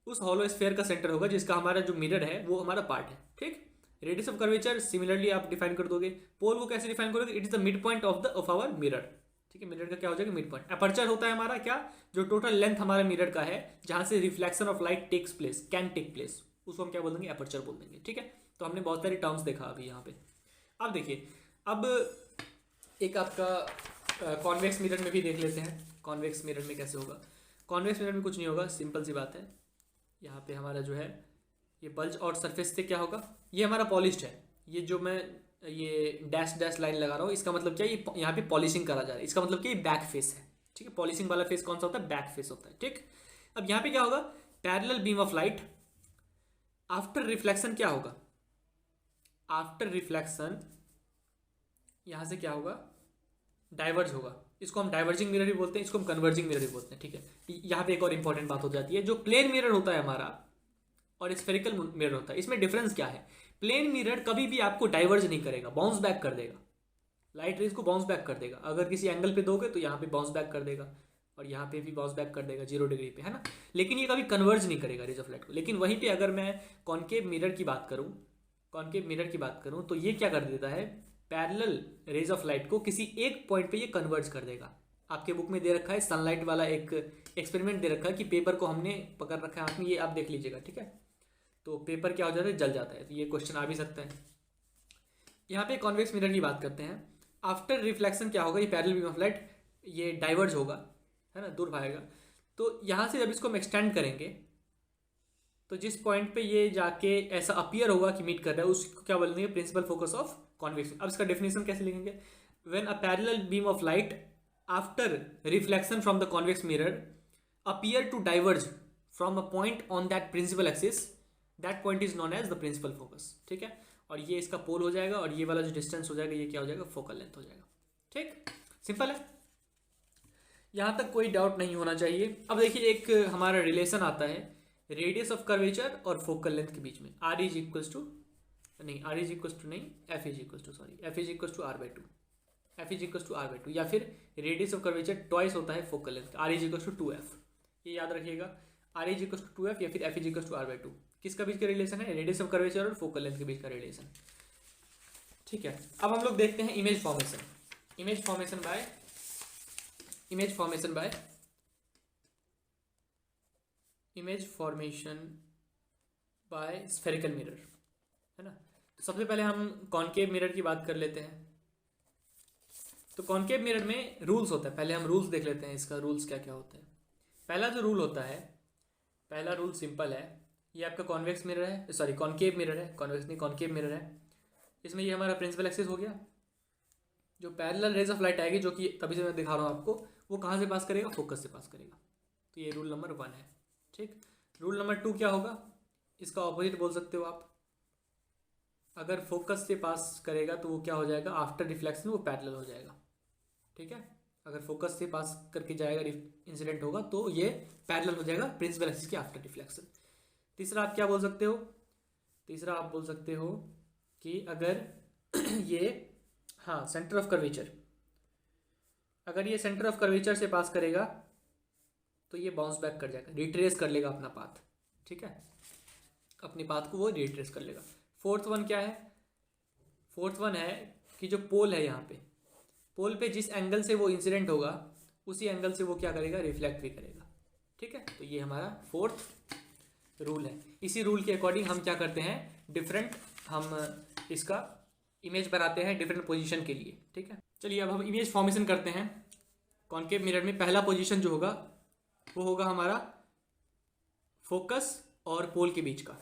उस हॉलो स्फीयर का सेंटर होगा जिसका हमारा जो मिरर है वो हमारा पार्ट है। ठीक, रेडियस ऑफ कर्वेचर सिमिलरली आप डिफाइन कर दोगे। पोल को कैसे डिफाइन करोगे, it is the mid point of our mirror. ठीक है, मिरर का क्या हो जाएगा, मिड पॉइंट। अपर्चर होता है हमारा क्या, जो टोटल लेंथ हमारे मिरर का है जहां से reflection of light takes place, can take place, उसको हम क्या बोल देंगे, अपर्चर बोल देंगे। ठीक है, तो हमने बहुत सारी टर्म्स देखा अभी यहाँ पे। अब देखिए, अब एक आपका कॉन्वेक्स मिरर में भी देख लेते हैं, कॉन्वेक्स मिरर में कैसे होगा। कॉन्वेक्स मिरर में कुछ नहीं होगा, सिंपल सी बात है। यहाँ पे हमारा जो है ये बल्ज और सरफेस से क्या होगा, ये हमारा पॉलिश्ड है, ये जो मैं ये डैश डैश लाइन लगा रहा हूँ, इसका मतलब क्या है, ये यहाँ पे पॉलिशिंग करा जा रहा है, इसका मतलब क्या ये बैक फेस है। ठीक है, पॉलिशिंग वाला फेस कौन सा होता है, बैक फेस होता है। ठीक, अब यहाँ पे क्या होगा, parallel beam of light after reflection क्या होगा, आफ्टर रिफ्लेक्शन यहाँ से क्या होगा, डाइवर्ज होगा। इसको हम डाइवर्जिंग मिरर भी बोलते हैं, इसको हम कन्वर्जिंग मिरर भी बोलते हैं। ठीक है, यहाँ पे एक और इंपॉर्टेंट बात हो जाती है, जो प्लेन मिरर होता है हमारा और स्फेरिकल मिरर होता है, इसमें डिफरेंस क्या है। प्लेन मिरर कभी भी आपको डाइवर्ज नहीं करेगा, बाउंस बैक कर देगा, लाइट रेज को बाउंस बैक कर देगा। अगर किसी एंगल पे दोगे तो यहाँ पे बाउंस बैक कर देगा और यहाँ पे भी बाउंस बैक कर देगा 0 डिग्री पे, है ना। लेकिन ये कभी कन्वर्ज नहीं करेगा रेज ऑफ लाइट को। लेकिन वहीं पे अगर मैं कॉन्केव मिरर की बात करूँ, कॉन्केव मिरर की बात करूँ तो ये क्या कर देता है, पैरेलल रेज ऑफ लाइट को किसी एक पॉइंट पे ये कन्वर्ज कर देगा। आपके बुक में दे रखा है सनलाइट वाला एक एक्सपेरिमेंट दे रखा है कि पेपर को हमने पकड़ रखा है हाथ में, ये आप देख लीजिएगा। ठीक है, तो पेपर क्या हो जाता है, जल जाता है। तो ये क्वेश्चन आ भी सकता है। यहाँ पे कॉन्वेक्स मिरर की बात करते हैं, आफ्टर रिफ्लेक्शन क्या होगा, ये पैरेलल बीम ऑफ लाइट ये डाइवर्ज होगा, है ना, दूर भागेगा। तो यहाँ से जब इसको हम एक्सटेंड करेंगे तो जिस पॉइंट पे ये जाके ऐसा अपीयर होगा कि मीट कर रहा है, उसको क्या बोलेंगे, प्रिंसिपल फोकस ऑफ कॉन्वेक्शन। अब इसका डेफिनेशन कैसे लिखेंगे, when a parallel beam of light after reflection from the convex mirror appear to diverge from a point on that principal axis, that point is known as the principal focus. ठीक है, और ये इसका पोल हो जाएगा और ये वाला जो डिस्टेंस हो जाएगा ये क्या हो जाएगा, फोकल लेंथ हो जाएगा। ठीक, सिंपल है, यहां तक कोई डाउट नहीं होना चाहिए। अब देखिए एक हमारा रिलेशन आता है रेडियस ऑफ कर्वेचर और फोकल लेंथ के बीच में, आर इज इक्वल्स टू नहीं, आर इज इक्वल्स टू नहीं, F is equals to, sorry, F is equals to R by two, F is equals to R by two, या फिर radius of curvature twice होता है focal length, R is equals to 2f। ये याद रखिएगा, are is equals to 2f या फिर F is equals to R by two. किसका बीच का रिलेशन है, रेडियस ऑफ कर्वेचर और फोकल लेंथ के बीच का रिलेशन। ठीक है, अब हम लोग देखते हैं image formation, image formation by, image formation by, image formation by spherical mirror, है ना। तो सबसे पहले हम कॉन्केव मिरर की बात कर लेते हैं। तो कॉन्केव मिरर में रूल्स होता है, पहले हम रूल्स देख लेते हैं, इसका रूल्स क्या क्या होता है। पहला जो रूल होता है, पहला रूल सिंपल है, ये आपका कॉन्वेक्स मिरर है, सॉरी कॉन्केव मिरर है, कॉन्वेक्स नहीं कॉन्केव मिरर है। इसमें ये हमारा प्रिंसिपल एक्सिस हो गया, जो पैरेलल रेज ऑफ लाइट आएगी, जो कि तभी से मैं दिखा रहा हूँ आपको, वो कहाँ से पास करेगा, फोकस से पास करेगा। तो ये रूल नंबर 1 है। ठीक, रूल नंबर 2 क्या होगा, इसका ऑपोजिट बोल सकते हो आप। अगर फोकस से पास करेगा तो वो क्या हो जाएगा, आफ्टर रिफ्लेक्शन वो पैरेलल हो जाएगा। ठीक है, अगर फोकस से पास करके जाएगा, इंसिडेंट होगा तो ये पैरेलल हो जाएगा प्रिंसिपल एक्सिस के आफ्टर रिफ्लेक्शन। तीसरा आप क्या बोल सकते हो, तीसरा आप बोल सकते हो कि अगर ये, हाँ, सेंटर ऑफ कर्वेचर, अगर ये सेंटर ऑफ कर्वेचर से पास करेगा तो ये बाउंस बैक कर जाएगा, रिट्रेस कर लेगा अपना पाथ। ठीक है, अपनी पाथ को वो रिट्रेस कर लेगा। फोर्थ वन क्या है, फोर्थ वन है कि जो पोल है, यहाँ पे पोल पे जिस एंगल से वो इंसिडेंट होगा उसी एंगल से वो क्या करेगा, रिफ्लेक्ट भी करेगा। ठीक है, तो ये हमारा फोर्थ रूल है। इसी रूल के अकॉर्डिंग हम क्या करते हैं, डिफरेंट हम इसका इमेज बनाते हैं डिफरेंट पोजीशन के लिए। ठीक है, चलिए अब हम इमेज फॉर्मेशन करते हैं। कॉन्केव मिरर में पहला पोजीशन जो होगा वो होगा हमारा फोकस और पोल के बीच का।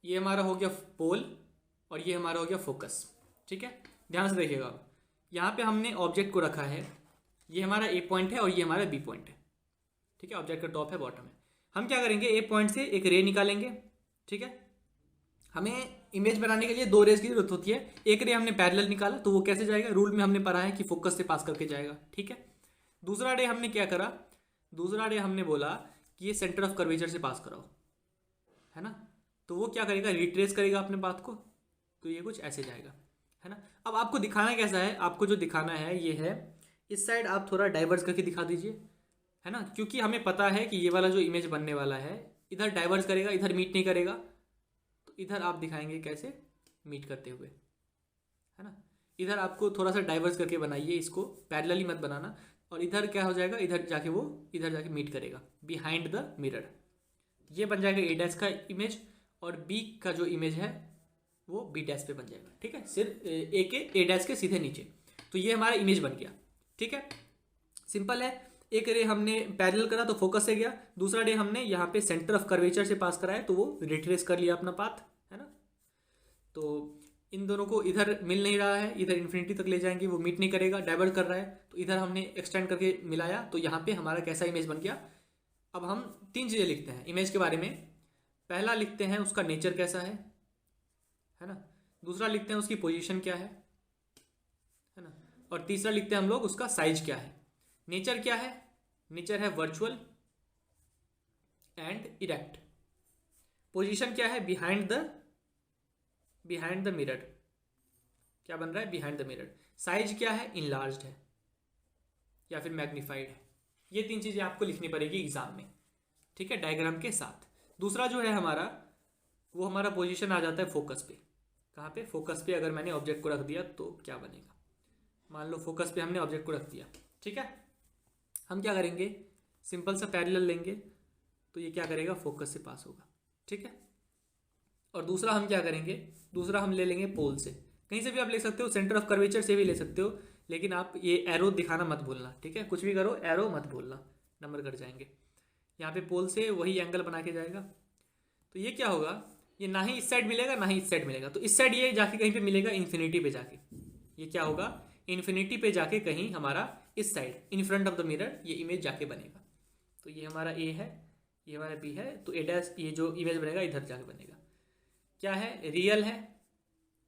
ये हमारा हो गया पोल और ये हमारा हो गया फोकस। ठीक है, ध्यान से देखिएगा, यहाँ पे हमने ऑब्जेक्ट को रखा है, ये हमारा ए पॉइंट है और ये हमारा बी पॉइंट है। ठीक है, ऑब्जेक्ट का टॉप है, बॉटम है। हम क्या करेंगे, ए पॉइंट से एक रे निकालेंगे। ठीक है, हमें इमेज बनाने के लिए 2 रेज की जरूरत होती है। एक रे हमने पैरेलल निकाला तो वो कैसे जाएगा, रूल में हमने पढ़ा है कि फोकस से पास करके जाएगा। ठीक है, दूसरा रे हमने क्या करा, दूसरा रे हमने बोला कि ये सेंटर ऑफ कर्वेचर से पास कराओ, है ना। तो वो क्या करेगा, रिट्रेस करेगा अपने पाथ को, तो ये कुछ ऐसे जाएगा, है ना। अब आपको दिखाना कैसा है, आपको जो दिखाना है ये है, इस साइड आप थोड़ा डाइवर्स करके दिखा दीजिए, है ना, क्योंकि हमें पता है कि ये वाला जो इमेज बनने वाला है इधर डाइवर्स करेगा, इधर मीट नहीं करेगा। तो इधर आप दिखाएंगे कैसे मीट करते हुए, है ना। इधर आपको थोड़ा सा डाइवर्स करके बनाइए, इसको पैरेलली मत बनाना। और इधर क्या हो जाएगा, इधर जाके वो इधर जाके मीट करेगा बिहाइंड द मिरर। ये बन जाएगा ए डैश का इमेज और बी का जो इमेज है वो बी डैश पे बन जाएगा। ठीक है, सिर्फ ए के ए डैश के सीधे नीचे। तो ये हमारा इमेज बन गया। ठीक है, सिंपल है। एक रे हमने पैरेलल करा तो फोकस से गया, दूसरा रे हमने यहाँ पे सेंटर ऑफ कर्वेचर से पास कराया तो वो रिट्रेस कर लिया अपना पाथ, है ना। तो इन दोनों को इधर मिल नहीं रहा है, इधर इन्फिनिटी तक ले जाएंगे वो मीट नहीं करेगा, डाइवर्ट कर रहा है, तो इधर हमने एक्सटेंड करके मिलाया, तो यहाँ पे हमारा कैसा इमेज बन गया। अब हम 3 चीज़ें लिखते हैं इमेज के बारे में। पहला लिखते हैं उसका नेचर कैसा है ना। दूसरा लिखते हैं उसकी पोजीशन क्या है ना। और तीसरा लिखते हैं हम लोग उसका साइज क्या है। नेचर क्या है? नेचर है वर्चुअल एंड इरेक्ट। पोजीशन क्या है? Behind the mirror. क्या बन रहा है? Behind the mirror. साइज क्या है? इनलार्ज्ड है या फिर मैग्नीफाइड है। ये 3 चीजें आपको लिखनी पड़ेगी एग्जाम में, ठीक है, डायग्राम के साथ। दूसरा जो है हमारा, वो हमारा पोजीशन आ जाता है फोकस पे। कहाँ पे? फोकस पे। अगर मैंने ऑब्जेक्ट को रख दिया तो क्या बनेगा? मान लो फोकस पे हमने ऑब्जेक्ट को रख दिया, ठीक है। हम क्या करेंगे? सिंपल सा पैरेलल लेंगे, तो ये क्या करेगा? फोकस से पास होगा, ठीक है। और दूसरा हम क्या करेंगे? दूसरा हम ले लेंगे पोल से। कहीं से भी आप ले सकते हो, सेंटर ऑफ कर्वेचर से भी ले सकते हो, लेकिन आप ये एरो दिखाना मत भूलना, ठीक है। कुछ भी करो, एरो मत भूलना, नंबर कट जाएंगे। यहाँ पे पोल से वही एंगल बना के जाएगा, तो ये क्या होगा? ये ना ही इस साइड मिलेगा ना ही इस साइड मिलेगा, तो इस साइड ये जाके कहीं पे मिलेगा इन्फिनिटी पे जाके। ये क्या होगा? इन्फिनिटी पे जाके कहीं हमारा इस side in front of the mirror ये इमेज जाके बनेगा। तो ये हमारा ए है, ये हमारा बी है, तो ए डैश ये जो इमेज बनेगा इधर जाके बनेगा। क्या है? रियल है,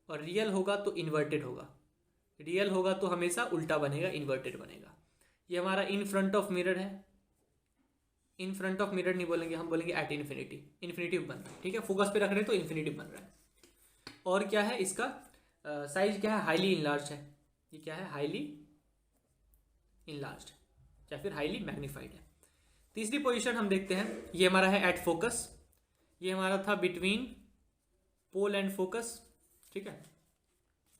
और रियल होगा तो इन्वर्टेड होगा। रियल होगा तो हमेशा उल्टा बनेगा, इन्वर्टेड बनेगा। ये हमारा इन फ्रंट ऑफ मिरर है। इन फ्रंट ऑफ मिरर नहीं बोलेंगे, हम बोलेंगे एट इन्फिनिटी। इन्फिनिटी बन रहा है, ठीक है। फोकस पे रख रहे हैं तो इन्फिनिटी बन रहा है। और क्या है इसका साइज? क्या है? हाईली इनलार्ज है। ये क्या है? हाईली इनलार्ज या फिर हाईली मैग्नीफाइड है। तीसरी पोजीशन हम देखते हैं, ये हमारा है एट फोकस। ये हमारा था बिटवीन पोल एंड फोकस, ठीक है।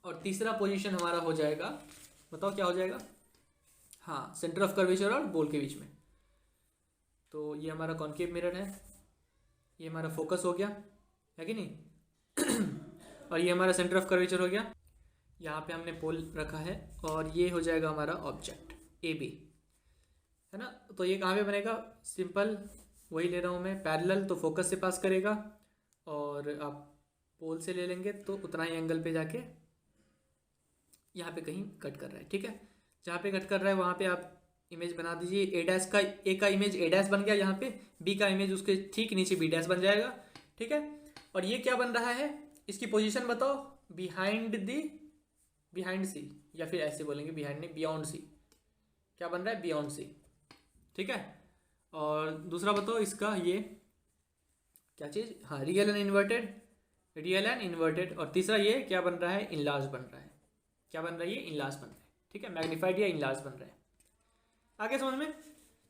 और तीसरा पोजीशन हमारा हो जाएगा, बताओ क्या हो जाएगा? हाँ, सेंटर ऑफ कर्वेचर और पोल के बीच में। तो ये हमारा कॉन्केव मिरर है, ये हमारा फोकस हो गया, है कि नहीं। और ये हमारा सेंटर ऑफ कर्वेचर हो गया। यहाँ पे हमने पोल रखा है, और ये हो जाएगा हमारा ऑब्जेक्ट ए बी, है ना। तो ये कहाँ पे बनेगा? सिंपल वही ले रहा हूँ मैं, पैरेलल तो फोकस से पास करेगा, और आप पोल से ले लेंगे तो उतना ही एंगल पे जाके यहाँ पे कहीं कट कर रहा है, ठीक है। जहाँ पे कट कर रहा है वहाँ पे आप इमेज बना दीजिए। ए डैश का, ए का इमेज ए डैश बन गया यहाँ पे, बी का इमेज उसके ठीक नीचे बी डैश बन जाएगा, ठीक है। और ये क्या बन रहा है? इसकी पोजीशन बताओ। बिहाइंड सी, या फिर ऐसे बोलेंगे बिहाइंड नहीं, बियॉन्ड सी। क्या बन रहा है? बियॉन्ड सी, ठीक है। और दूसरा बताओ इसका, ये क्या चीज़? हाँ, real and inverted, real and inverted. और तीसरा ये क्या बन रहा है? इनलार्ज बन रहा है। क्या बन रहा है? ये इनलार्ज बन रहा है, ठीक है। मैग्नीफाइड या इनलार्ज बन रहा है। आगे समझ में?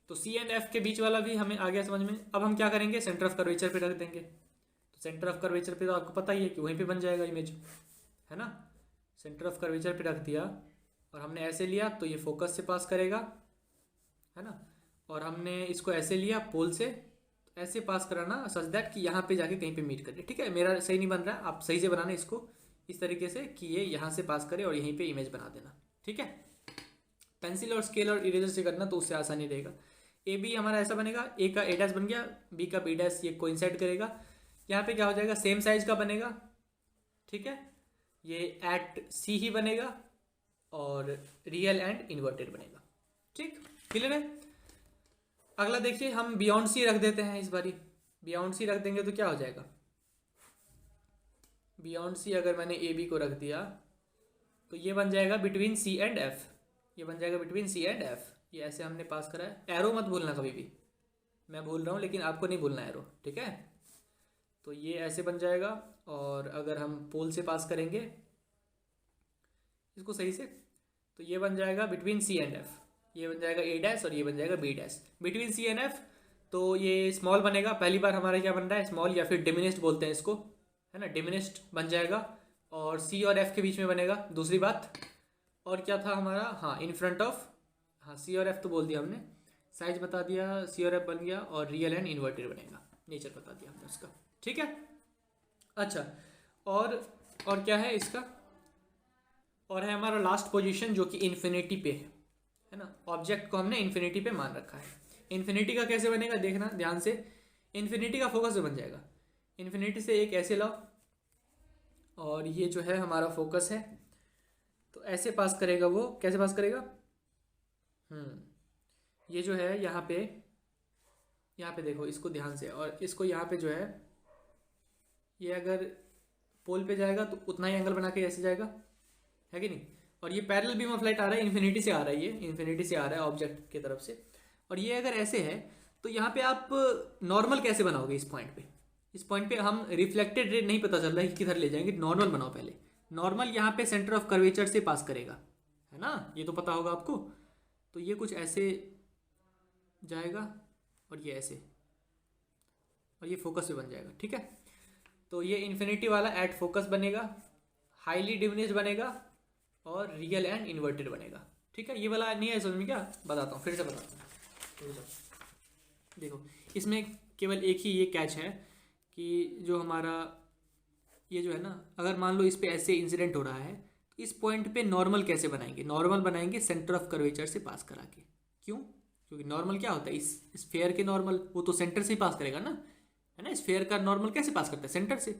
तो सी एंड एफ के बीच वाला भी हमें आ गया समझ में। अब हम क्या करेंगे? सेंटर ऑफ कर्वेचर पे रख देंगे। तो सेंटर ऑफ कर्वेचर पे तो आपको पता ही है कि वहीं पे बन जाएगा इमेज, है ना। सेंटर ऑफ कर्वेचर पे रख दिया, और हमने ऐसे लिया तो ये फोकस से पास करेगा, है ना। और हमने इसको ऐसे लिया पोल से, तो ऐसे पास कराना सच दैट कि यहाँ पे जाके कहीं पे मीट करे, ठीक है। मेरा सही नहीं बन रहा है, आप सही से बनाना इसको इस तरीके से कि ये यहाँ से पास करे और यहीं पे इमेज बना देना, ठीक है। पेंसिल और स्केल और इरेजर से करना तो उससे आसानी रहेगा। ए बी हमारा ऐसा बनेगा, ए का ए डैश बन गया, बी का बी डैश, ये कोइंसाइड करेगा। यहाँ पे क्या हो जाएगा? सेम साइज का बनेगा, ठीक है। ये एट सी ही बनेगा, और रियल एंड इन्वर्टेड बनेगा, ठीक, क्लियर है। अगला देखिए, हम बियॉन्ड सी रख देते हैं इस बारी। बियॉन्ड सी रख देंगे तो क्या हो जाएगा? बियॉन्ड सी अगर मैंने ए बी को रख दिया तो ये बन जाएगा बिटवीन सी एंड एफ। ये बन जाएगा बिटवीन सी एंड एफ। ये ऐसे हमने पास करा है। एरो मत भूलना कभी भी, मैं भूल रहा हूँ लेकिन आपको नहीं भूलना एरो, ठीक है। तो ये ऐसे बन जाएगा, और अगर हम पोल से पास करेंगे इसको सही से, तो ये बन जाएगा बिटवीन सी एंड एफ। ये बन जाएगा ए डैश और ये बन जाएगा B dash, between C and F. तो ये स्मॉल बनेगा, पहली बार हमारा क्या बन रहा है? स्मॉल, या फिर डिमिनिश्ड बोलते हैं इसको, है ना, डिमिनिश्ड बन जाएगा। और सी और एफ के बीच में बनेगा, दूसरी बात। और क्या था हमारा? हाँ, इन फ्रंट ऑफ, हाँ सी और एफ तो बोल दिया हमने, साइज बता दिया, सी और एफ बन गया, और रियल एंड इन्वर्टेड बनेगा, नेचर बता दिया हमने उसका, ठीक है। अच्छा, और क्या है इसका? और है हमारा लास्ट पोजीशन जो कि इन्फिनिटी पे है ना। ऑब्जेक्ट को हमने इन्फिनिटी पे मान रखा है। इन्फिनिटी का कैसे बनेगा देखना ध्यान से। इन्फिनिटी का फोकस से बन जाएगा। इन्फिनिटी से एक ऐसे लाओ, और ये जो है हमारा फोकस है। तो ऐसे पास करेगा वो, कैसे पास करेगा? ये जो है यहाँ पे देखो इसको ध्यान से, और इसको यहाँ पे जो है ये अगर पोल पे जाएगा तो उतना ही एंगल बना के ऐसे जाएगा, है कि नहीं? और ये पैरेलल बीम ऑफ लाइट आ रहा है, इन्फिनिटी से आ रहा है, ये इन्फिनिटी से आ रहा है ऑब्जेक्ट की तरफ से। और ये अगर ऐसे है तो यहाँ पे आप नॉर्मल कैसे बनाओगे? इस पॉइंट पे हम रिफ्लेक्टेड रे नहीं पता चल रहा है कि किधर ले जाएंगे, नॉर्मल बनाओ पहले। नॉर्मल यहाँ पे सेंटर ऑफ कर्वेचर से पास करेगा, है ना? ये तो पता होगा आपको। तो ये कुछ ऐसे जाएगा और ये ऐसे, और ये फोकस पे बन जाएगा, ठीक है? तो ये इन्फिनिटी वाला एट फोकस बनेगा, हाईली डिमिनिश्ड बनेगा और रियल एंड इन्वर्टेड बनेगा, ठीक है? ये वाला नहीं है समझ में क्या? बताता हूँ, फिर से बताता हूँ। देखो इसमें केवल एक ही ये कैच है कि जो हमारा ये जो है ना, अगर मान लो इस पे ऐसे इंसिडेंट हो रहा है तो इस पॉइंट पे नॉर्मल कैसे बनाएंगे? नॉर्मल बनाएंगे सेंटर ऑफ कर्वेचर से पास करा के। क्यों? क्योंकि नॉर्मल क्या होता है, इस स्फेयर के नॉर्मल वो तो सेंटर से ही पास करेगा ना, है ना? स्फेयर का नॉर्मल कैसे पास करता है? सेंटर से।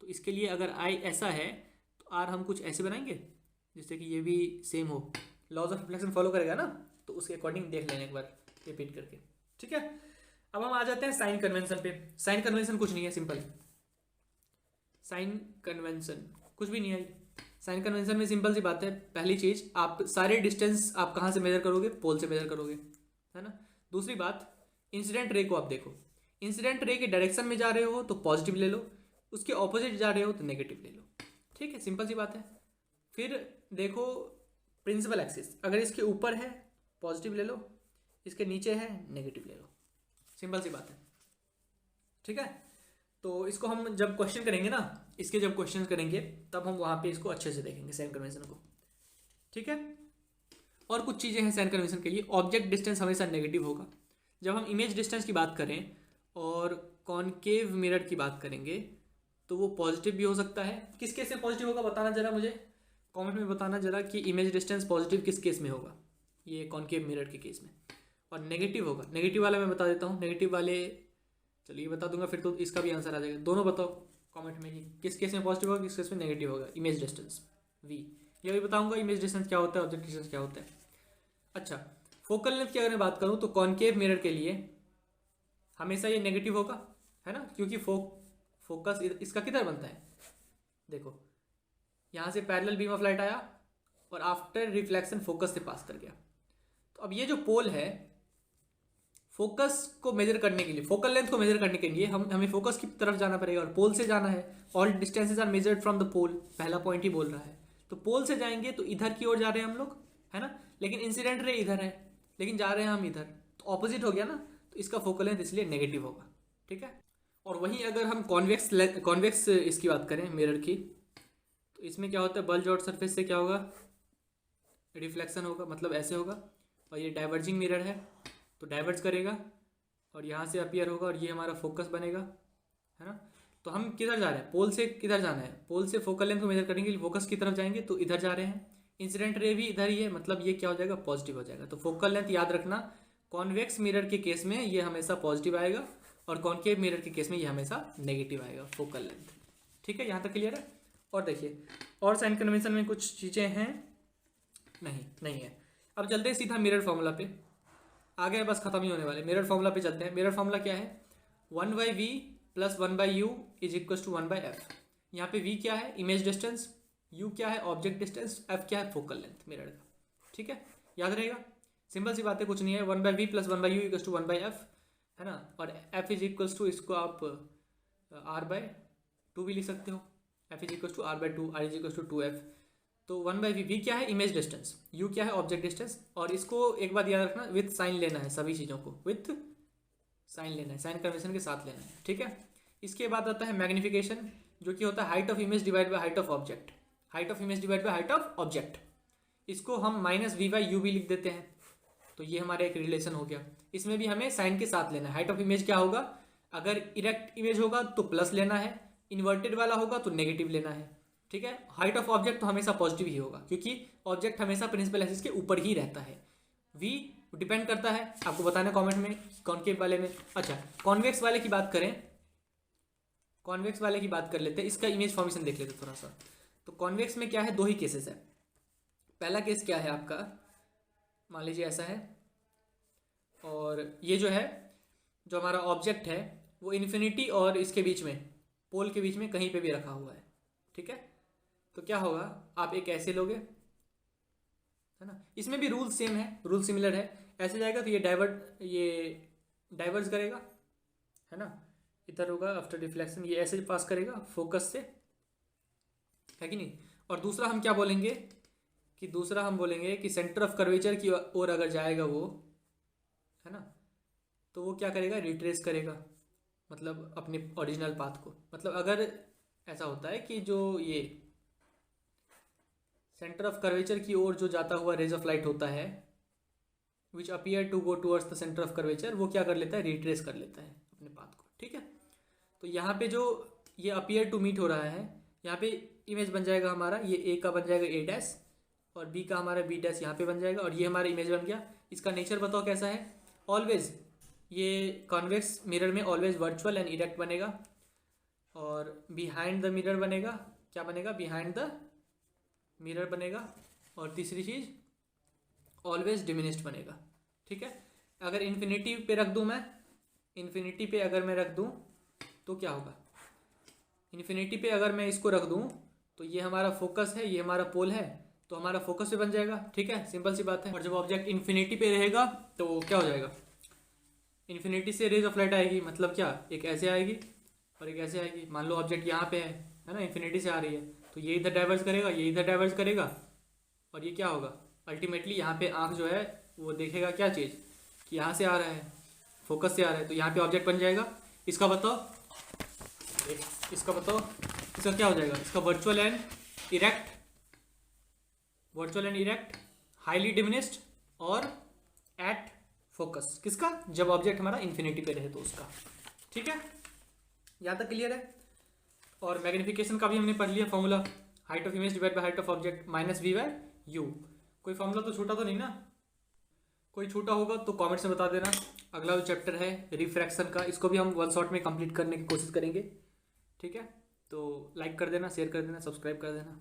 तो इसके लिए अगर आई ऐसा है तो आर हम कुछ ऐसे बनाएंगे जिससे कि ये भी सेम हो, लॉज ऑफ रिफ्लेक्शन फॉलो करेगा ना, तो उसके अकॉर्डिंग देख लेना एक बार रिपीट करके, ठीक है? अब हम आ जाते हैं साइन कन्वेंशन पे। साइन कन्वेंशन कुछ नहीं है, सिंपल। साइन कन्वेंशन कुछ भी नहीं है। साइन कन्वेंशन में सिंपल सी बात है, पहली चीज आप सारे डिस्टेंस आप कहाँ से मेजर करोगे? पोल से मेजर करोगे, है ना? दूसरी बात, इंसिडेंट रे को आप देखो, इंसिडेंट रे के डायरेक्शन में जा रहे हो तो पॉजिटिव ले लो, उसके ऑपोजिट जा रहे हो तो नेगेटिव ले लो, ठीक है? सिंपल सी बात है। फिर देखो प्रिंसिपल एक्सिस, अगर इसके ऊपर है पॉजिटिव ले लो, इसके नीचे है नेगेटिव ले लो, सिंपल सी बात है, ठीक है? तो इसको हम जब क्वेश्चन करेंगे ना, इसके जब क्वेश्चन करेंगे तब हम वहाँ पे इसको अच्छे से देखेंगे साइन कन्वेंशन को, ठीक है? और कुछ चीज़ें हैं साइन कन्वेंशन के लिए। ऑब्जेक्ट डिस्टेंस हमेशा नेगेटिव होगा। जब हम इमेज डिस्टेंस की बात करें और कॉनकेव मिरर की बात करेंगे तो वो पॉजिटिव भी हो सकता है। किस केस में पॉजिटिव होगा बताना जरा मुझे, कमेंट में बताना जरा कि इमेज डिस्टेंस पॉजिटिव किस केस में होगा, ये कॉनकेव मिरर के केस में। और नेगेटिव होगा, नेगेटिव वाला मैं बता देता हूँ। नेगेटिव वाले चलिए बता दूंगा, फिर तो इसका भी आंसर आ जाएगा। दोनों बताओ कमेंट में कि किस केस में पॉजिटिव होगा, किस केस में नेगेटिव होगा। इमेज डिस्टेंस वी, ये भी बताऊंगा इमेज डिस्टेंस क्या होता है, ऑब्जेक्ट डिस्टेंस क्या होता है। अच्छा, फोकल लेंथ की अगर मैं बात करूँ तो कॉनकेव मिरर के लिए हमेशा ये नेगेटिव होगा, है ना? क्योंकि फोकस इसका किधर बनता है? देखो यहाँ से पैरेलल बीम ऑफ लाइट आया और आफ्टर रिफ्लेक्शन फोकस से पास कर गया। तो अब ये जो पोल है, फोकस को मेजर करने के लिए, फोकल लेंथ को मेजर करने के लिए हमें फोकस की तरफ जाना पड़ेगा और पोल से जाना है। All distances are measured from the pole, पहला पॉइंट ही बोल रहा है। तो पोल से जाएंगे तो इधर की ओर जा रहे हैं हम लोग, है ना? लेकिन इंसिडेंट रे इधर है, लेकिन जा रहे हैं हम इधर, तो ऑपोजिट हो गया ना, तो इसका फोकल लेंथ इसलिए नेगेटिव होगा, ठीक है? और वहीं अगर हम कॉन्वेक्स इसकी बात करें मिरर की, तो इसमें क्या होता है, बल्ज आउट सरफेस से क्या होगा, रिफ्लेक्शन होगा, मतलब ऐसे होगा। और ये डाइवर्जिंग मिरर है तो डाइवर्ज करेगा और यहाँ से अपीयर होगा और ये हमारा फोकस बनेगा, है ना? तो हम किधर जा रहे हैं, पोल से किधर जाना है? पोल से फोकल लेंथ को मेजर करने के लिए फोकस की तरफ जाएंगे तो इधर जा रहे हैं। इंसिडेंट रे भी इधर ही है, मतलब ये क्या हो जाएगा, पॉजिटिव हो जाएगा। तो फोकल लेंथ याद रखना, कॉन्वेक्स मिरर के केस में ये हमेशा पॉजिटिव आएगा और कॉनकेव मिरर के केस में ये हमेशा नेगेटिव आएगा फोकल लेंथ, ठीक है? यहाँ तक क्लियर है? और देखिए, और साइन कन्वेंशन में कुछ चीज़ें हैं, नहीं है। अब चलते हैं सीधा मिरर फॉर्मूला पे, आ गए, बस खत्म ही होने वाले। मिरर फॉर्मूला पे चलते हैं। मिरर फॉर्मूला क्या है, 1/v + 1/u is equal to 1/f। यहाँ पे v क्या है, इमेज डिस्टेंस, u क्या है, ऑब्जेक्ट डिस्टेंस, f क्या है, फोकल लेंथ मिरर का, ठीक है? याद रहेगा, सिंपल सी बात है, कुछ नहीं है। 1/v + 1/u equal to 1/f, है ना? और f इज इक्वल टू, इसको आप r/2 भी लिख सकते हो। f is equal to r/2, r is equal to 2f। तो 1/v, v क्या है, इमेज डिस्टेंस, u क्या है, ऑब्जेक्ट डिस्टेंस। और इसको एक बात याद रखना, विथ साइन लेना है, सभी चीज़ों को विथ साइन लेना है, साइन कन्वेंशन के साथ लेना है, ठीक है? इसके बाद आता है मैग्निफिकेशन, जो कि होता है height of image divide by height of object, height of image divide by height of object. इसको हम -v/u भी लिख देते हैं, तो ये हमारा एक रिलेशन हो गया। इसमें भी हमें साइन के साथ लेना है। हाइट ऑफ इमेज क्या होगा, अगर इरेक्ट इमेज होगा तो प्लस लेना है, इन्वर्टेड वाला होगा तो नेगेटिव लेना है, ठीक है? हाइट ऑफ ऑब्जेक्ट तो हमेशा पॉजिटिव ही होगा, क्योंकि ऑब्जेक्ट हमेशा प्रिंसिपल एक्सिस के ऊपर ही रहता है। v डिपेंड करता है, आपको बताना कमेंट में, कॉनकेव वाले में। अच्छा, कॉन्वेक्स वाले की बात करें कॉन्वेक्स वाले की बात कर लेते हैं, इसका इमेज फॉर्मेशन देख लेते हैं थोड़ा सा। तो कॉन्वेक्स में क्या है, दो ही केसेस है। पहला केस क्या है आपका, मान लीजिए ऐसा है, और ये जो है, जो हमारा ऑब्जेक्ट है वो इन्फिनिटी और इसके बीच में, पोल के बीच में कहीं पे भी रखा हुआ है, ठीक है। तो क्या होगा, आप एक ऐसे लोगे, है ना, इसमें भी रूल सेम है, रूल सिमिलर है। ऐसे जाएगा तो ये डाइवर्स करेगा, है ना, इधर होगा आफ्टर रिफ्लेक्शन, ये ऐसे पास करेगा फोकस से, है कि नहीं। और दूसरा हम क्या बोलेंगे कि सेंटर ऑफ कर्वेचर की ओर अगर जाएगा वो, है ना, तो वो क्या करेगा, रिट्रेस करेगा, मतलब अपने ओरिजिनल पाथ को। मतलब अगर ऐसा होता है कि जो ये सेंटर ऑफ कर्वेचर की ओर जो जाता हुआ रेज ऑफ लाइट होता है, which appear to go towards the centre of curvature, वो क्या कर लेता है, रिट्रेस कर लेता है अपने पाथ को, ठीक है। तो यहाँ पे जो ये अपीयर टू मीट हो रहा है, यहाँ पे इमेज बन जाएगा हमारा, ये ए का बन जाएगा ए डैश, और बी का हमारा बी डैश यहाँ पे बन जाएगा, और ये हमारा इमेज बन गया। इसका नेचर बताओ कैसा है, ऑलवेज ये कॉन्वेक्स मिरर में ऑलवेज वर्चुअल एंड इरेक्ट बनेगा, और बिहाइंड द मिरर बनेगा, क्या बनेगा, बिहाइंड द मिरर बनेगा, और तीसरी चीज़ ऑलवेज डिमिनिश्ड बनेगा, ठीक है। अगर इन्फिनिटी पे रख दूँ मैं, इन्फिनिटी पे अगर मैं रख दूँ तो क्या होगा, इन्फिनिटी पे अगर मैं इसको रख दूँ तो ये हमारा फोकस है, ये हमारा पोल है, तो हमारा फोकस पे बन जाएगा, ठीक है, सिंपल सी बात है। और जब ऑब्जेक्ट इन्फिनिटी पे रहेगा तो क्या हो जाएगा, इन्फिनिटी से रेज ऑफ लाइट आएगी, मतलब क्या, एक ऐसे आएगी और एक ऐसे आएगी। मान लो ऑब्जेक्ट यहाँ पे है ना, इन्फिनिटी से आ रही है, तो ये इधर डाइवर्स करेगा, ये इधर डाइवर्स करेगा, और ये क्या होगा, अल्टीमेटली यहाँ पे आँख जो है वो देखेगा क्या चीज़, कि यहाँ से आ रहा है, फोकस से आ रहा है, तो यहाँ पे ऑब्जेक्ट बन जाएगा। इसका बताओ इसका क्या हो जाएगा, इसका virtual and erect, highly diminished और एट फोकस, किसका, जब ऑब्जेक्ट हमारा इन्फिनिटी पे रहे तो उसका, ठीक है। यहाँ तक क्लियर है। और मैग्निफिकेशन का भी हमने पढ़ लिया formula, height of image divide by height of object minus V by U. कोई फॉर्मूला तो छूटा तो नहीं ना, कोई छूटा होगा तो कमेंट्स में बता देना। अगला जो चैप्टर है रिफ्रैक्शन का, इसको भी हम वन शॉट में कंप्लीट करने की कोशिश करेंगे, ठीक है। तो लाइक कर देना, शेयर कर देना, सब्सक्राइब कर देना।